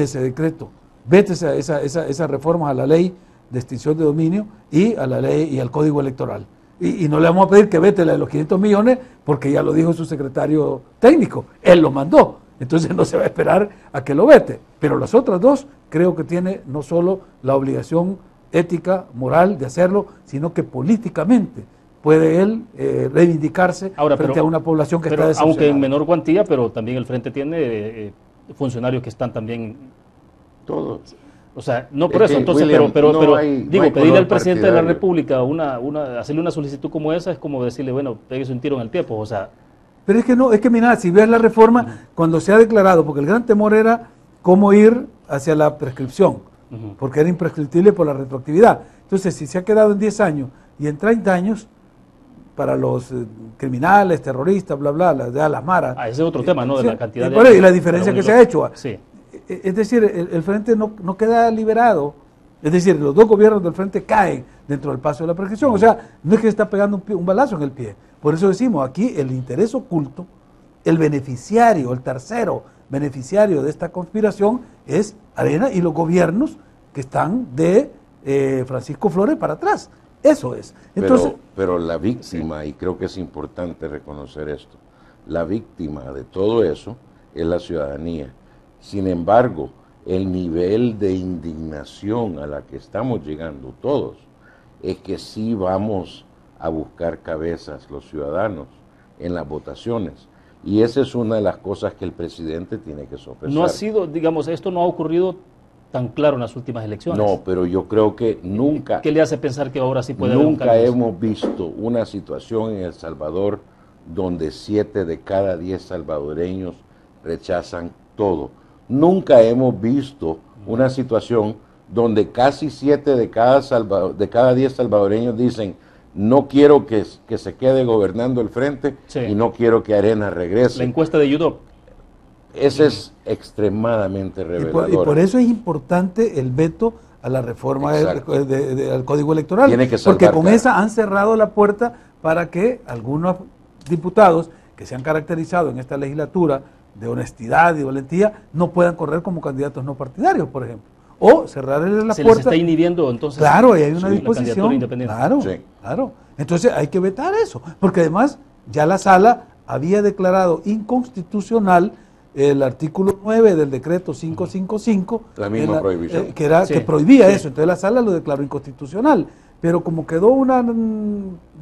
Speaker 2: ese decreto, vete esas reformas a la ley de extinción de dominio y a la ley y al código electoral. Y no le vamos a pedir que vete la de los 500 millones, porque ya lo dijo su secretario técnico, él lo mandó, entonces no se va a esperar a que lo vete. Pero las otras dos creo que tiene no solo la obligación ética, moral de hacerlo, sino que políticamente puede él reivindicarse frente a una población que está decepcionada.
Speaker 1: Aunque en menor cuantía, pero también el Frente tiene funcionarios que están también...
Speaker 3: Todos.
Speaker 1: O sea, no por eso, entonces,
Speaker 3: William,
Speaker 1: pedirle al presidente de la República hacerle una solicitud como esa es como decirle, bueno, péguese un tiro en el pie, pues, o sea...
Speaker 2: Pero es que no, es que mira, si ves la reforma, cuando se ha declarado, porque el gran temor era cómo ir hacia la prescripción, porque era imprescriptible por la retroactividad. Entonces, si se ha quedado en 10 años y en 30 años, para los criminales, terroristas, bla, bla, las maras...
Speaker 1: ese es otro tema, ¿no? De la cantidad de...
Speaker 2: Y la diferencia que se ha hecho.
Speaker 1: Sí.
Speaker 2: Es decir, el Frente no queda liberado, es decir, los dos gobiernos del Frente caen dentro del paso de la prescripción, o sea, no es que se está pegando un balazo en el pie. Por eso decimos, aquí el interés oculto, el beneficiario, el tercero beneficiario de esta conspiración es Arena y los gobiernos que están de Francisco Flores para atrás. Eso es. Entonces,
Speaker 3: pero la víctima, y creo que es importante reconocer esto, la víctima de todo eso es la ciudadanía. Sin embargo, el nivel de indignación a la que estamos llegando todos es que sí vamos a buscar cabezas los ciudadanos en las votaciones. Y esa es una de las cosas que el presidente tiene que sopesar.
Speaker 1: No ha sido, digamos, esto no ha ocurrido tan claro en las últimas elecciones.
Speaker 3: No, pero yo creo que nunca...
Speaker 1: ¿Qué le hace pensar que ahora sí puede haber un cambio?
Speaker 3: Nunca hemos visto una situación en El Salvador donde 7 de cada 10 salvadoreños rechazan todo. Nunca hemos visto una situación donde casi 7 de cada 10 salvadoreños dicen: no quiero que se quede gobernando el frente, sí, y no quiero que Arena regrese.
Speaker 1: La encuesta de UDOP.
Speaker 3: Ese es extremadamente revelador.
Speaker 2: Y por eso es importante el veto a la reforma del Código Electoral.
Speaker 3: Tiene que
Speaker 2: porque con esa han cerrado la puerta para que algunos diputados que se han caracterizado en esta legislatura de honestidad y valentía no puedan correr como candidatos no partidarios, por ejemplo. O cerrarle la
Speaker 1: puerta. Se les está inhibiendo entonces.
Speaker 2: Claro, y hay una disposición. Claro, sí, claro. Entonces hay que vetar eso, porque además ya la sala había declarado inconstitucional el artículo 9 del decreto 555,
Speaker 3: la misma prohibición,
Speaker 2: que prohibía eso. Entonces la sala lo declaró inconstitucional, pero como quedó una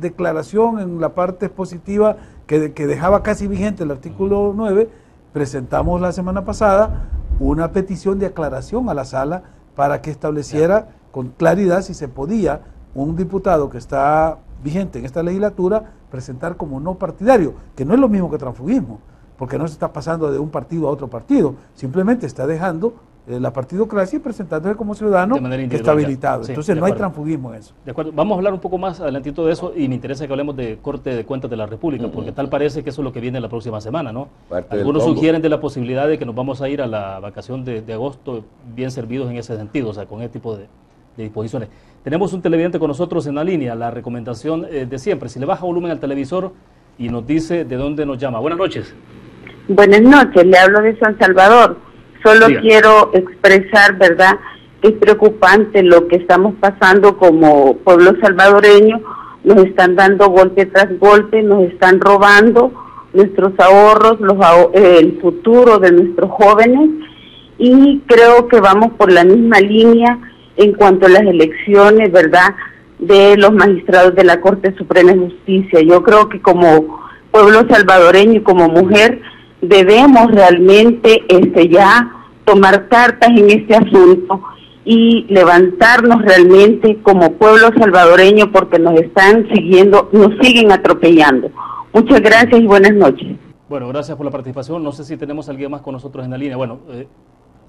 Speaker 2: declaración en la parte expositiva que dejaba casi vigente el artículo 9, presentamos la semana pasada una petición de aclaración a la sala para que estableciera con claridad si se podía un diputado que está vigente en esta legislatura presentar como no partidario, que no es lo mismo que transfugismo, porque no se está pasando de un partido a otro partido, simplemente está dejando la partidocracia y presentándose como ciudadano que está habilitado. Sí, entonces no hay transfugismo en eso.
Speaker 1: De acuerdo, vamos a hablar un poco más adelantito de eso y me interesa que hablemos de corte de cuentas de la República, porque tal parece que eso es lo que viene la próxima semana, ¿no? Algunos sugieren de la posibilidad de que nos vamos a ir a la vacación de agosto bien servidos en ese sentido, o sea, con ese tipo de disposiciones. Tenemos un televidente con nosotros en la línea, la recomendación de siempre, si le baja volumen al televisor y nos dice de dónde nos llama. Buenas noches.
Speaker 7: Buenas noches, le hablo de San Salvador. Solo quiero expresar, ¿verdad?, que es preocupante lo que estamos pasando como pueblo salvadoreño. Nos están dando golpe tras golpe, nos están robando nuestros ahorros, el futuro de nuestros jóvenes, y creo que vamos por la misma línea en cuanto a las elecciones, ¿verdad?, de los magistrados de la Corte Suprema de Justicia. Yo creo que como pueblo salvadoreño y como mujer debemos realmente ya tomar cartas en este asunto y levantarnos realmente como pueblo salvadoreño, porque nos están siguiendo, nos siguen atropellando. Muchas gracias y buenas noches.
Speaker 1: Bueno, gracias por la participación. No sé si tenemos a alguien más con nosotros en la línea. Bueno,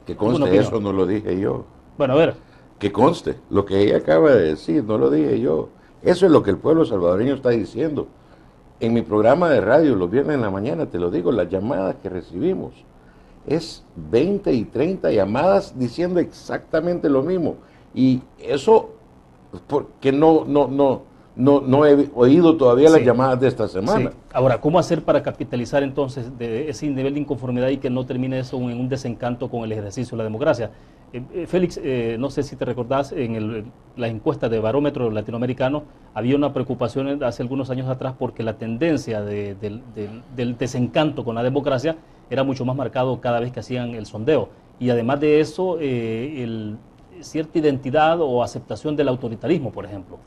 Speaker 3: que conste, eso no lo dije yo.
Speaker 1: Bueno, a ver.
Speaker 3: Que conste, lo que ella acaba de decir, no lo dije yo. Eso es lo que el pueblo salvadoreño está diciendo. En mi programa de radio, los viernes en la mañana, te lo digo, las llamadas que recibimos es 20 y 30 llamadas diciendo exactamente lo mismo. Y eso, porque no he oído todavía las llamadas de esta semana.
Speaker 1: Sí. Ahora, ¿cómo hacer para capitalizar entonces de ese nivel de inconformidad y que no termine eso en un desencanto con el ejercicio de la democracia? Félix, no sé si te recordás, en la encuesta de Barómetro Latinoamericano había una preocupación hace algunos años atrás porque la tendencia del desencanto con la democracia era mucho más marcado cada vez que hacían el sondeo. Y además de eso, cierta identidad o aceptación del autoritarismo, por ejemplo.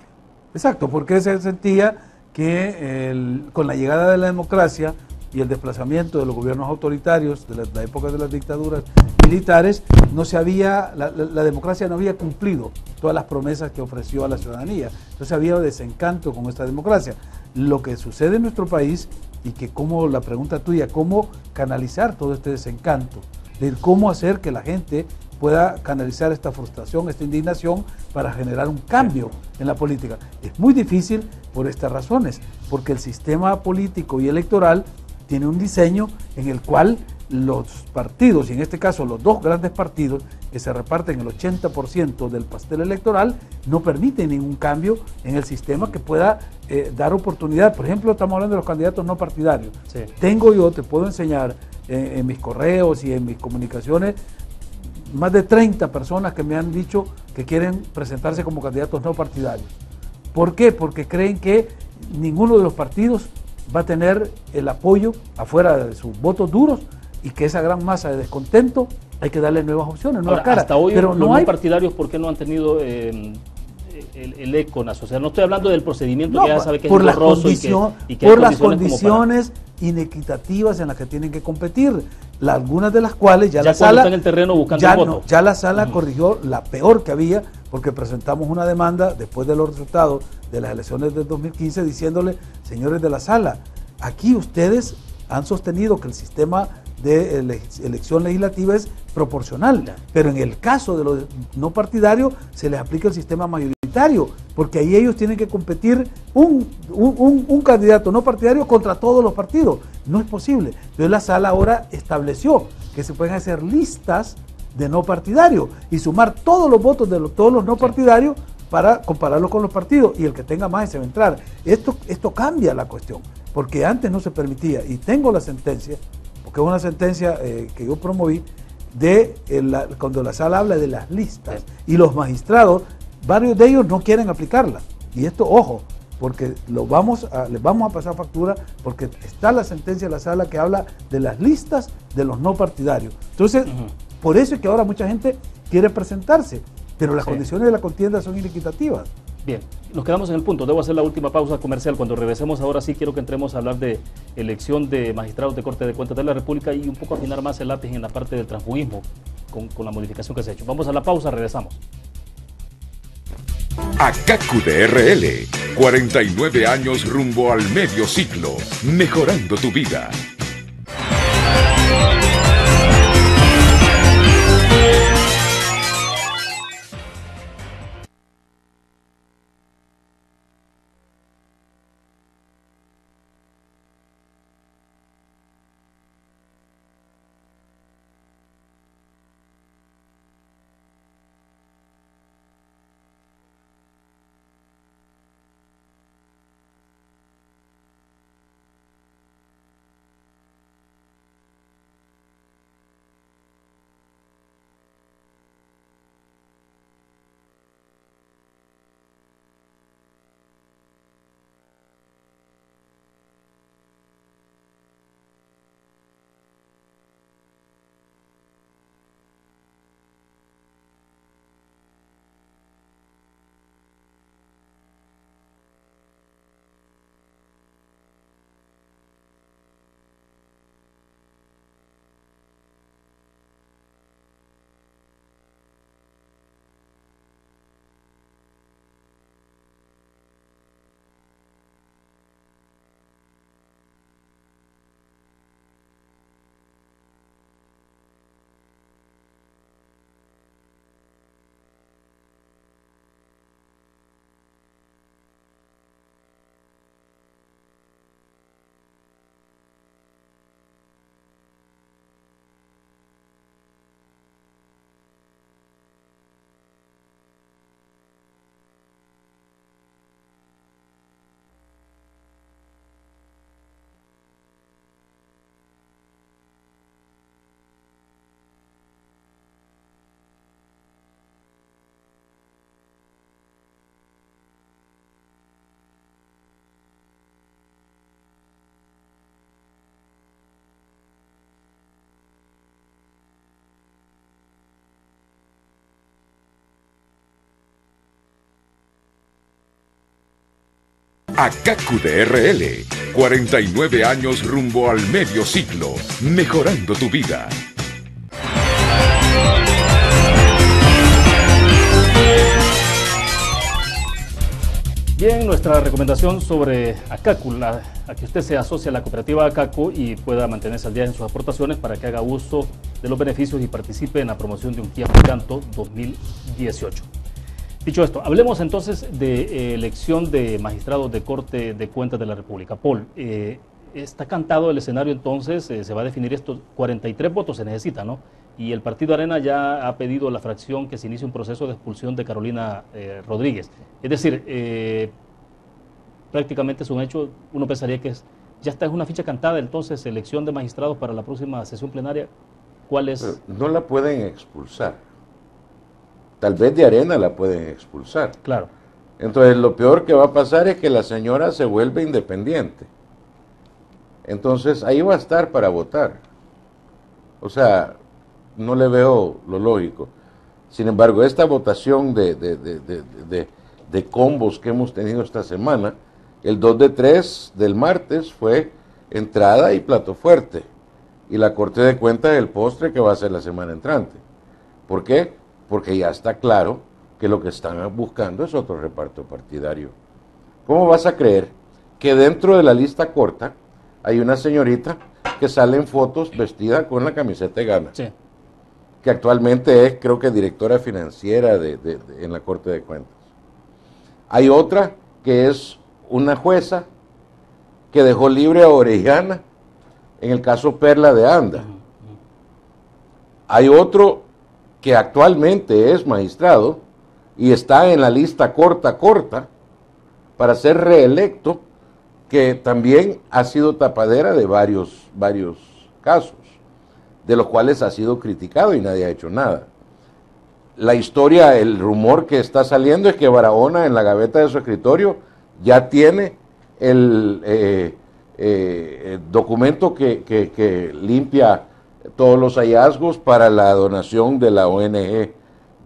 Speaker 2: Exacto, porque se sentía que con la llegada de la democracia y el desplazamiento de los gobiernos autoritarios de la época de las dictaduras militares, la democracia no había cumplido todas las promesas que ofreció a la ciudadanía. Entonces había desencanto con esta democracia. Lo que sucede en nuestro país, y que como la pregunta tuya, cómo canalizar todo este desencanto, de cómo hacer que la gente pueda canalizar esta frustración, esta indignación para generar un cambio en la política. Es muy difícil por estas razones, porque el sistema político y electoral tiene un diseño en el cual los partidos, y en este caso los dos grandes partidos, que se reparten el 80% del pastel electoral, no permiten ningún cambio en el sistema que pueda dar oportunidad. Por ejemplo, estamos hablando de los candidatos no partidarios. Sí. Te puedo enseñar en mis correos y en mis comunicaciones, más de 30 personas que me han dicho que quieren presentarse como candidatos no partidarios. ¿Por qué? Porque creen que ninguno de los partidos va a tener el apoyo afuera de sus votos duros y que esa gran masa de descontento hay que darle nuevas opciones, nuevas caras.
Speaker 1: Hasta hoy
Speaker 2: pero
Speaker 1: no hay partidarios, ¿por qué no han tenido el eco en la sociedad? No estoy hablando del procedimiento que ya sabe que es engorroso y que
Speaker 2: por las condiciones inequitativas en las que tienen que competir, algunas de las cuales ya la sala
Speaker 1: están en el terreno buscando el voto.
Speaker 2: Ya la sala corrigió la peor que había, porque presentamos una demanda después de los resultados de las elecciones del 2015 diciéndole, señores de la sala, aquí ustedes han sostenido que el sistema de elección legislativa es proporcional, pero en el caso de los no partidarios se les aplica el sistema mayoritario, porque ahí ellos tienen que competir un candidato no partidario contra todos los partidos. No es posible. Entonces la sala ahora estableció que se pueden hacer listas de no partidarios y sumar todos los votos de todos los no partidarios para compararlos con los partidos, y el que tenga más se va a entrar. Esto cambia la cuestión, porque antes no se permitía, y tengo la sentencia, porque es una sentencia que yo promoví, cuando la sala habla de las listas, y los magistrados, varios de ellos no quieren aplicarla, y esto, ojo, porque les vamos a pasar factura, porque está la sentencia de la sala que habla de las listas de los no partidarios. Entonces, por eso es que ahora mucha gente quiere presentarse, pero las condiciones de la contienda son inequitativas.
Speaker 1: Bien, nos quedamos en el punto. Debo hacer la última pausa comercial. Cuando regresemos ahora sí quiero que entremos a hablar de elección de magistrados de Corte de Cuentas de la República y un poco afinar más el lápiz en la parte del transfugismo con la modificación que se ha hecho. Vamos a la pausa, regresamos.
Speaker 6: ACACU de RL, 49 años rumbo al medio siglo, mejorando tu vida. ACACU de RL, 49 años rumbo al medio siglo, mejorando tu vida.
Speaker 1: Bien, nuestra recomendación sobre ACACU, a que usted se asocie a la cooperativa ACACU y pueda mantenerse al día en sus aportaciones para que haga uso de los beneficios y participe en la promoción de un Kia Picanto 2018. Dicho esto, hablemos entonces de elección de magistrados de Corte de Cuentas de la República. Paul, está cantado el escenario entonces, se va a definir esto, 43 votos se necesita, ¿no? Y el Partido Arena ya ha pedido a la fracción que se inicie un proceso de expulsión de Carolina Rodríguez. Es decir, prácticamente es un hecho, uno pensaría que ya está, es una ficha cantada, entonces, elección de magistrados para la próxima sesión plenaria. ¿Cuál es?
Speaker 3: No la pueden expulsar. Tal vez de Arena la pueden expulsar.
Speaker 1: Claro.
Speaker 3: Entonces lo peor que va a pasar es que la señora se vuelve independiente. Entonces ahí va a estar para votar. O sea, no le veo lo lógico. Sin embargo, esta votación de combos que hemos tenido esta semana, el 2 de 3 del martes fue entrada y plato fuerte. Y la Corte de Cuentas el postre que va a ser la semana entrante. ¿Por qué? Porque ya está claro que lo que están buscando es otro reparto partidario. ¿Cómo vas a creer que dentro de la lista corta hay una señorita que sale en fotos vestida con la camiseta de Ghana?
Speaker 1: Sí.
Speaker 3: que actualmente es, creo que, directora financiera en la Corte de Cuentas. Hay otra que es una jueza que dejó libre a Orellana en el caso Perla de Anda. Hay otro que actualmente es magistrado y está en la lista corta para ser reelecto, que también ha sido tapadera de varios casos, de los cuales ha sido criticado y nadie ha hecho nada. La historia, el rumor que está saliendo es que Barahona, en la gaveta de su escritorio, ya tiene el documento que limpia todos los hallazgos para la donación de la ONG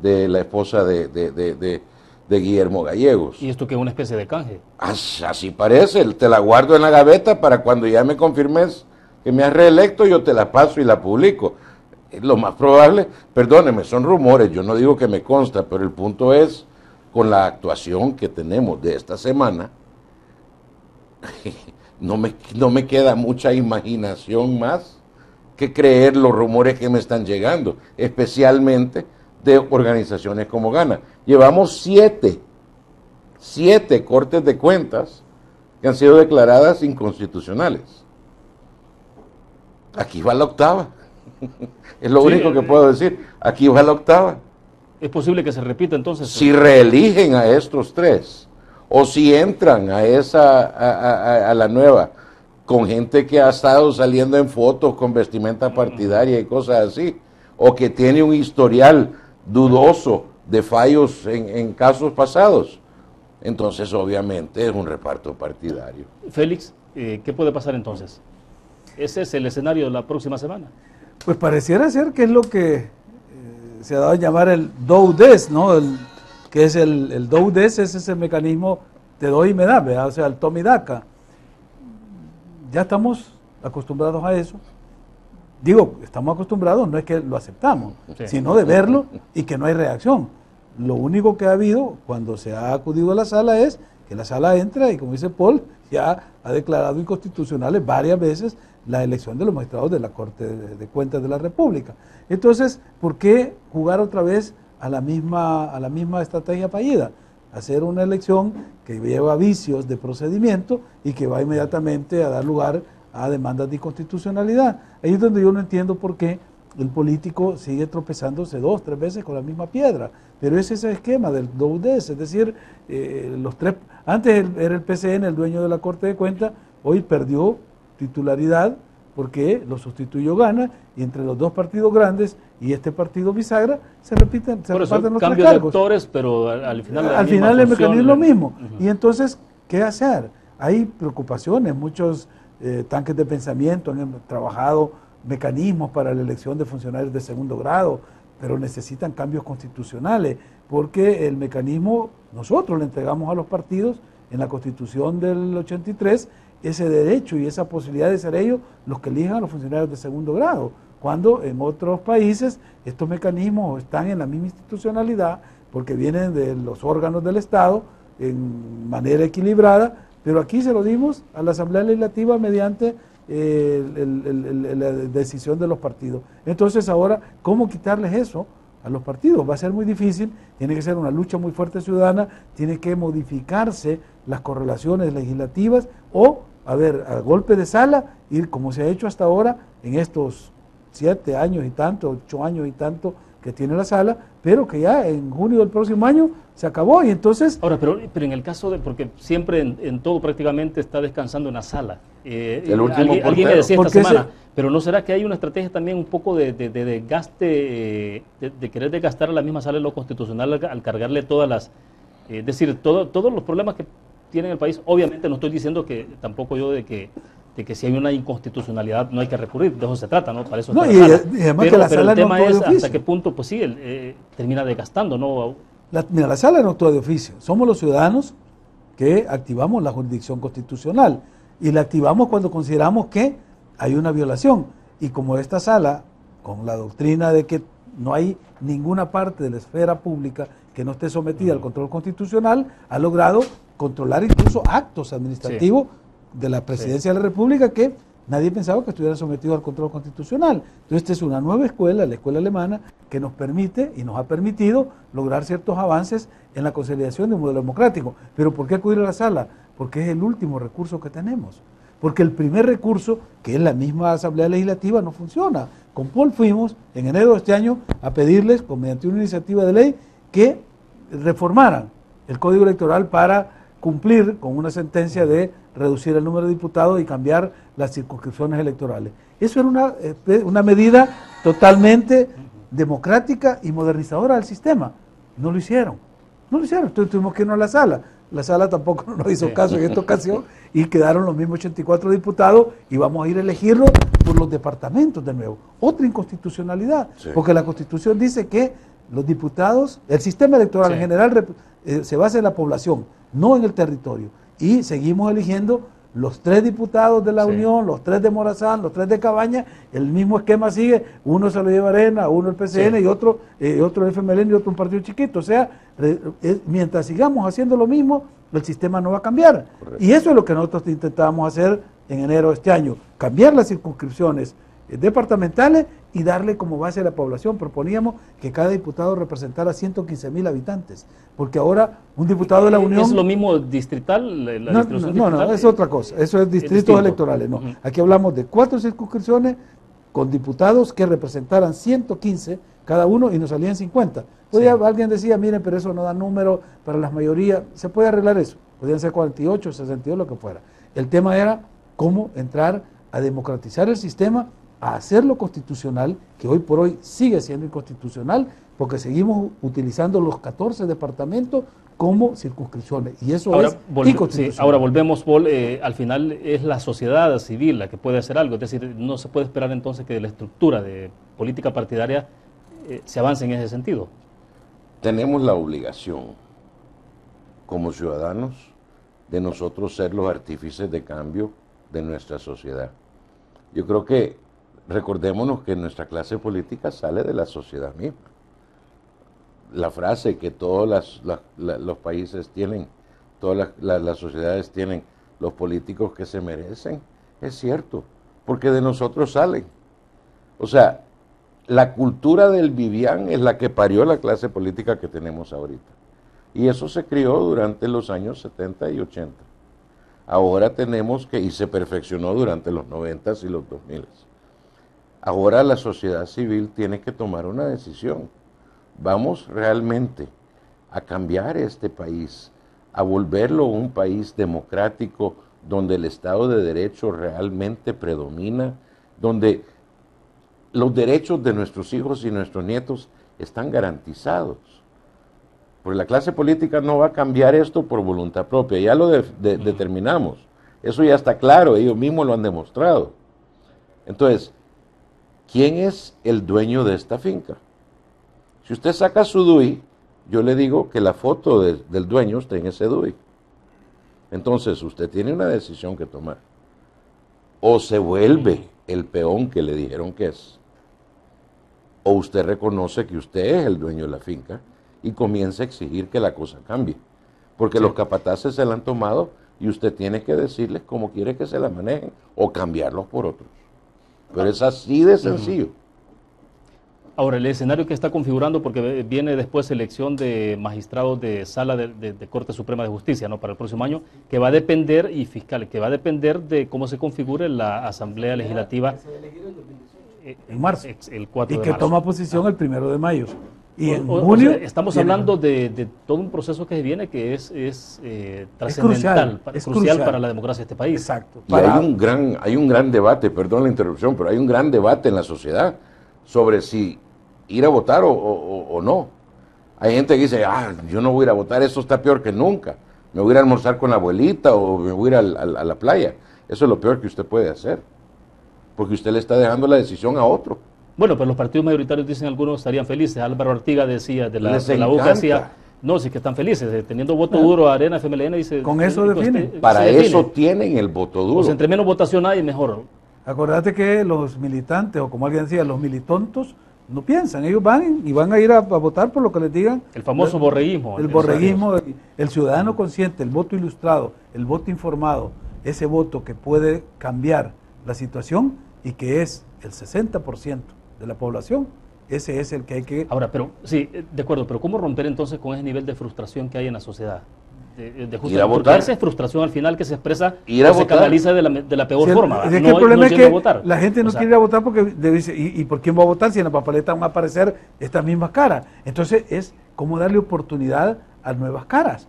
Speaker 3: de la esposa de Guillermo Gallegos.
Speaker 1: ¿Y esto qué es una especie de canje?
Speaker 3: Así parece, te la guardo en la gaveta para cuando ya me confirmes que me has reelecto, yo te la paso y la publico. Lo más probable, perdóneme, son rumores, yo no digo que me consta, pero el punto es, con la actuación que tenemos de esta semana, no me queda mucha imaginación más que creer los rumores que me están llegando, especialmente de organizaciones como Gana. Llevamos siete cortes de cuentas que han sido declaradas inconstitucionales. Aquí va la octava. Es lo único que puedo decir. Aquí va la octava.
Speaker 1: ¿Es posible que se repita entonces?
Speaker 3: Si reeligen a estos tres, o si entran a la nueva, con gente que ha estado saliendo en fotos con vestimenta partidaria y cosas así, o que tiene un historial dudoso de fallos en casos pasados, entonces obviamente es un reparto partidario.
Speaker 1: Félix, ¿qué puede pasar entonces? ¿Ese es el escenario de la próxima semana?
Speaker 2: Pues pareciera ser que es lo que se ha dado a llamar el do-des, ¿no? Que es el do-des, es ese mecanismo te doy y me das, ¿verdad? O sea, el toma y daca. Ya estamos acostumbrados a eso. Digo, estamos acostumbrados, no es que lo aceptamos, sino de verlo y que no hay reacción. Lo único que ha habido cuando se ha acudido a la sala es que la sala entra y, como dice Paul, ya ha declarado inconstitucionales varias veces la elección de los magistrados de la Corte de Cuentas de la República. Entonces, ¿por qué jugar otra vez a la misma estrategia fallida? Hacer una elección que lleva vicios de procedimiento y que va inmediatamente a dar lugar a demandas de inconstitucionalidad. Ahí es donde yo no entiendo por qué el político sigue tropezándose 2, 3 veces con la misma piedra. Pero es ese esquema del do-des, es decir, los tres. Antes era el PCN el dueño de la Corte de Cuentas, hoy perdió titularidad porque lo sustituyó Gana, y entre los dos partidos grandes y este partido bisagra se reparten los tres
Speaker 1: cambio
Speaker 2: cargos.
Speaker 1: De actores, pero al final
Speaker 2: el mecanismo es lo mismo. Y entonces, ¿qué hacer? Hay preocupaciones, muchos tanques de pensamiento han trabajado mecanismos para la elección de funcionarios de segundo grado, pero necesitan cambios constitucionales, porque el mecanismo nosotros le entregamos a los partidos en la Constitución del 83 ese derecho y esa posibilidad de ser ellos los que elijan a los funcionarios de segundo grado, cuando en otros países estos mecanismos están en la misma institucionalidad porque vienen de los órganos del Estado en manera equilibrada, pero aquí se lo dimos a la Asamblea Legislativa mediante la decisión de los partidos. Entonces ahora, ¿cómo quitarles eso a los partidos? Va a ser muy difícil, tiene que ser una lucha muy fuerte ciudadana, tiene que modificarse las correlaciones legislativas o, a golpe de sala, ir como se ha hecho hasta ahora en estos 7 años y tanto, 8 años y tanto que tiene la sala, pero que ya en junio del próximo año se acabó y entonces...
Speaker 1: Ahora, pero en el caso de, porque siempre en todo prácticamente está descansando en la sala. Alguien me decía esta semana, pero ¿no será que hay una estrategia también un poco de desgaste, de querer desgastar a la misma sala de lo constitucional al cargarle todas las... es decir, todos los problemas que tiene el país? Obviamente no estoy diciendo que tampoco yo de que si hay una inconstitucionalidad no hay que recurrir, de eso se trata, ¿no? Para eso está la sala.
Speaker 2: Y además pero
Speaker 1: el tema es hasta qué punto, pues sí, termina desgastando, ¿no?
Speaker 2: Mira, la sala no actúa de oficio. Somos los ciudadanos que activamos la jurisdicción constitucional y la activamos cuando consideramos que hay una violación. Y como esta sala, con la doctrina de que no hay ninguna parte de la esfera pública que no esté sometida al control constitucional, ha logrado controlar incluso actos administrativos de la Presidencia de la República que nadie pensaba que estuvieran sometidos al control constitucional. Entonces esta es una nueva escuela, la escuela alemana, que nos permite y nos ha permitido lograr ciertos avances en la consolidación de un modelo democrático. Pero ¿por qué acudir a la sala? Porque es el último recurso que tenemos. Porque el primer recurso, que es la misma Asamblea Legislativa, no funciona. Con Paul fuimos en enero de este año a pedirles, mediante una iniciativa de ley, que reformaran el Código Electoral para cumplir con una sentencia de reducir el número de diputados y cambiar las circunscripciones electorales. Eso era una medida totalmente democrática y modernizadora del sistema. No lo hicieron. Entonces tuvimos que irnos a la sala. La sala tampoco nos hizo caso en esta ocasión y quedaron los mismos 84 diputados y vamos a ir a elegirlos por los departamentos de nuevo. Otra inconstitucionalidad, porque la Constitución dice que los diputados, el sistema electoral en general se basa en la población, no en el territorio. Y seguimos eligiendo los 3 diputados de la Unión, los 3 de Morazán, los 3 de Cabaña, el mismo esquema sigue, uno se lo lleva Arena, uno el PCN y otro el FMLN y otro un partido chiquito. O sea, mientras sigamos haciendo lo mismo, el sistema no va a cambiar. Correcto. Y eso es lo que nosotros intentábamos hacer en enero de este año, cambiar las circunscripciones departamentales y darle como base a la población. Proponíamos que cada diputado representara 115,000 habitantes, porque ahora un diputado de la Unión...
Speaker 1: ¿Es lo mismo distrital?
Speaker 2: No, es otra cosa, eso es distritos electorales, no. Aquí hablamos de 4 circunscripciones con diputados que representaran 115 cada uno y nos salían 50. Alguien decía, miren, pero eso no da número para las mayorías, se puede arreglar eso, podían ser 48, 62, lo que fuera. El tema era cómo entrar a democratizar el sistema, a hacerlo constitucional, que hoy por hoy sigue siendo inconstitucional, porque seguimos utilizando los 14 departamentos como circunscripciones, y eso es inconstitucional.
Speaker 1: Ahora volvemos, Paul, al final es la sociedad civil la que puede hacer algo, es decir, no se puede esperar entonces que de la estructura de política partidaria se avance en ese sentido.
Speaker 3: Tenemos la obligación, como ciudadanos, de nosotros ser los artífices de cambio de nuestra sociedad. Yo creo que recordémonos que nuestra clase política sale de la sociedad misma. La frase que todos los países tienen, todas las sociedades tienen los políticos que se merecen, es cierto, porque de nosotros salen. O sea, la cultura del Vivian es la que parió la clase política que tenemos ahorita. Y eso se crió durante los años 70 y 80. Ahora tenemos que, y se perfeccionó durante los 90 y los 2000. Ahora la sociedad civil tiene que tomar una decisión. ¿Vamos realmente a cambiar este país, a volverlo un país democrático, donde el Estado de Derecho realmente predomina, donde los derechos de nuestros hijos y nuestros nietos están garantizados? Porque la clase política no va a cambiar esto por voluntad propia, ya lo determinamos, eso ya está claro, ellos mismos lo han demostrado. Entonces, ¿quién es el dueño de esta finca? Si usted saca su DUI, yo le digo que la foto del dueño está en ese DUI. Entonces, usted tiene una decisión que tomar. O se vuelve el peón que le dijeron que es, o usted reconoce que usted es el dueño de la finca y comienza a exigir que la cosa cambie. Porque los capataces se la han tomado y usted tiene que decirles cómo quiere que se la manejen o cambiarlos por otros. Pero es así de sencillo.
Speaker 1: Ahora, el escenario que está configurando, porque viene después elección de magistrados de sala de Corte Suprema de Justicia, ¿no?, para el próximo año, que va a depender, y fiscales, que va a depender de cómo se configure la Asamblea Legislativa
Speaker 2: en marzo,
Speaker 1: el 4 de marzo.
Speaker 2: Y que toma posición el 1 de mayo. Y en junio...
Speaker 1: O sea, estamos hablando de todo un proceso que viene que es trascendental, crucial para la democracia de este país.
Speaker 2: Exacto.
Speaker 3: Y hay un gran debate, perdón la interrupción, pero hay un gran debate en la sociedad sobre si ir a votar o no. Hay gente que dice, yo no voy a ir a votar, eso está peor que nunca. Me voy a ir a almorzar con la abuelita o me voy a ir a la playa. Eso es lo peor que usted puede hacer, porque usted le está dejando la decisión a otro.
Speaker 1: Bueno, pero los partidos mayoritarios dicen algunos estarían felices. Álvaro Artiga decía de la UCA, decía, no, sí que están felices, teniendo voto duro a Arena, FMLN, dice...
Speaker 2: Con eso definen.
Speaker 3: Para eso tienen el voto duro.
Speaker 1: Pues entre menos votación hay, mejor.
Speaker 2: Acordate que los militantes, o como alguien decía, los militontos, no piensan, ellos van y van a ir a votar por lo que les digan.
Speaker 1: El famoso borreguismo.
Speaker 2: El borreguismo, el ciudadano consciente, el voto ilustrado, el voto informado, ese voto que puede cambiar la situación y que es el 60% de la población, ese es el que hay que...
Speaker 1: Ahora, pero sí, de acuerdo, pero ¿cómo romper entonces con ese nivel de frustración que hay en la sociedad?
Speaker 3: Ir a votar.
Speaker 1: Esa es frustración al final que se expresa,
Speaker 3: Ir a
Speaker 1: se
Speaker 3: votar.
Speaker 1: canaliza de la peor forma.
Speaker 2: Es que el problema es
Speaker 1: yendo a
Speaker 2: que
Speaker 1: votar.
Speaker 2: la gente no quiere ir a votar porque dice, ¿y por quién va a votar si en la papeleta van a aparecer estas mismas caras? Entonces es cómo darle oportunidad a nuevas caras.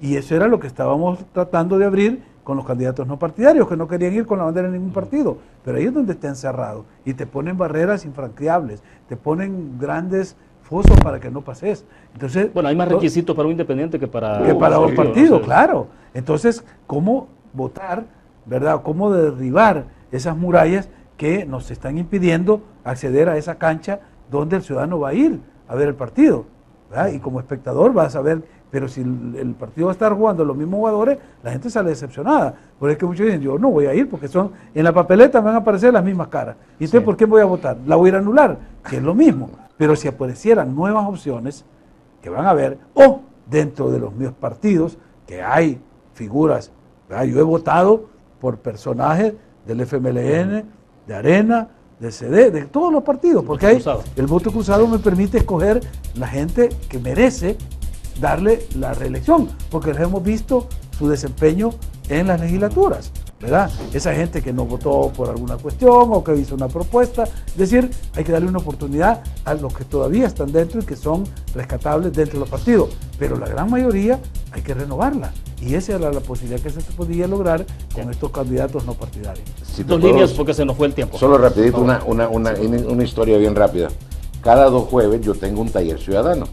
Speaker 2: Y eso era lo que estábamos tratando de abrir con los candidatos no partidarios, que no querían ir con la bandera de ningún partido. Pero ahí es donde está encerrado. Y te ponen barreras infranqueables, te ponen grandes fosos para que no pases. Entonces,
Speaker 1: bueno, hay más requisitos para un independiente que para
Speaker 2: un partido,
Speaker 1: no sé.
Speaker 2: claro. Entonces, ¿cómo votar, verdad? ¿Cómo derribar esas murallas que nos están impidiendo acceder a esa cancha donde el ciudadano va a ir a ver el partido, ¿verdad? Y como espectador vas a ver, pero si el partido va a estar jugando los mismos jugadores, la gente sale decepcionada. Por eso que muchos dicen, yo no voy a ir porque son en la papeleta me van a aparecer las mismas caras. ¿Y usted por qué voy a votar? La voy a ir a anular, que es lo mismo. Pero si aparecieran nuevas opciones que van a ver, o dentro de los mismos partidos, que hay figuras, ¿verdad? Yo he votado por personajes del FMLN, de Arena, del CD, de todos los partidos, porque el voto cruzado me permite escoger la gente que merece darle la reelección, porque les hemos visto su desempeño en las legislaturas, ¿verdad? Esa gente que no votó por alguna cuestión o que hizo una propuesta, es decir, hay que darle una oportunidad a los que todavía están dentro y que son rescatables dentro de los partidos, pero la gran mayoría hay que renovarla, y esa era la posibilidad que se podía lograr con estos candidatos no partidarios.
Speaker 3: Si
Speaker 1: Dos líneas porque se nos fue el tiempo.
Speaker 3: Solo rapidito, una historia bien rápida. Cada 2 jueves yo tengo un taller ciudadano.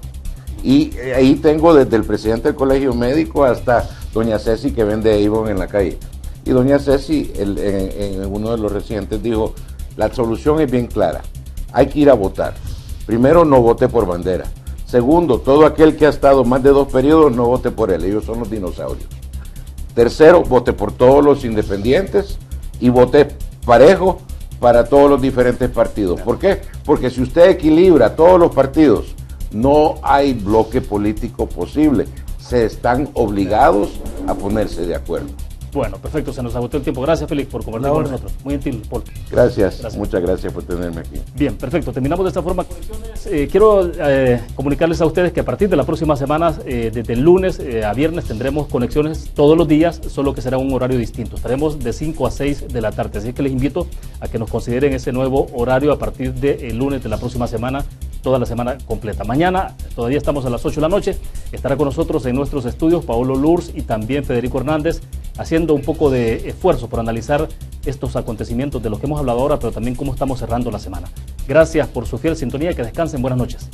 Speaker 3: Y ahí tengo desde el presidente del colegio médico hasta doña Ceci que vende Avon en la calle. Y doña Ceci en uno de los recientes dijo, la solución es bien clara, hay que ir a votar. Primero, no vote por bandera. Segundo, todo aquel que ha estado más de 2 periodos no vote por él, ellos son los dinosaurios. Tercero, vote por todos los independientes y vote parejo para todos los diferentes partidos. ¿Por qué? Porque si usted equilibra todos los partidos, no hay bloque político posible. Se están obligados a ponerse de acuerdo.
Speaker 1: Bueno, perfecto, se nos agotó el tiempo. Gracias, Félix, por compartir con nosotros. Muy gentil, Paul.
Speaker 3: Gracias, muchas gracias por tenerme aquí.
Speaker 1: Bien, perfecto. Terminamos de esta forma. Quiero comunicarles a ustedes que a partir de la próxima semana, desde el lunes a viernes, tendremos conexiones todos los días, solo que será un horario distinto. Estaremos de 5 a 6 de la tarde. Así que les invito a que nos consideren ese nuevo horario a partir del lunes de la próxima semana, toda la semana completa. Mañana, todavía estamos a las 8 de la noche, estará con nosotros en nuestros estudios Paolo Lurs y también Federico Hernández, haciendo un poco de esfuerzo por analizar estos acontecimientos de los que hemos hablado ahora, pero también cómo estamos cerrando la semana. Gracias por su fiel sintonía y que descansen. Buenas noches.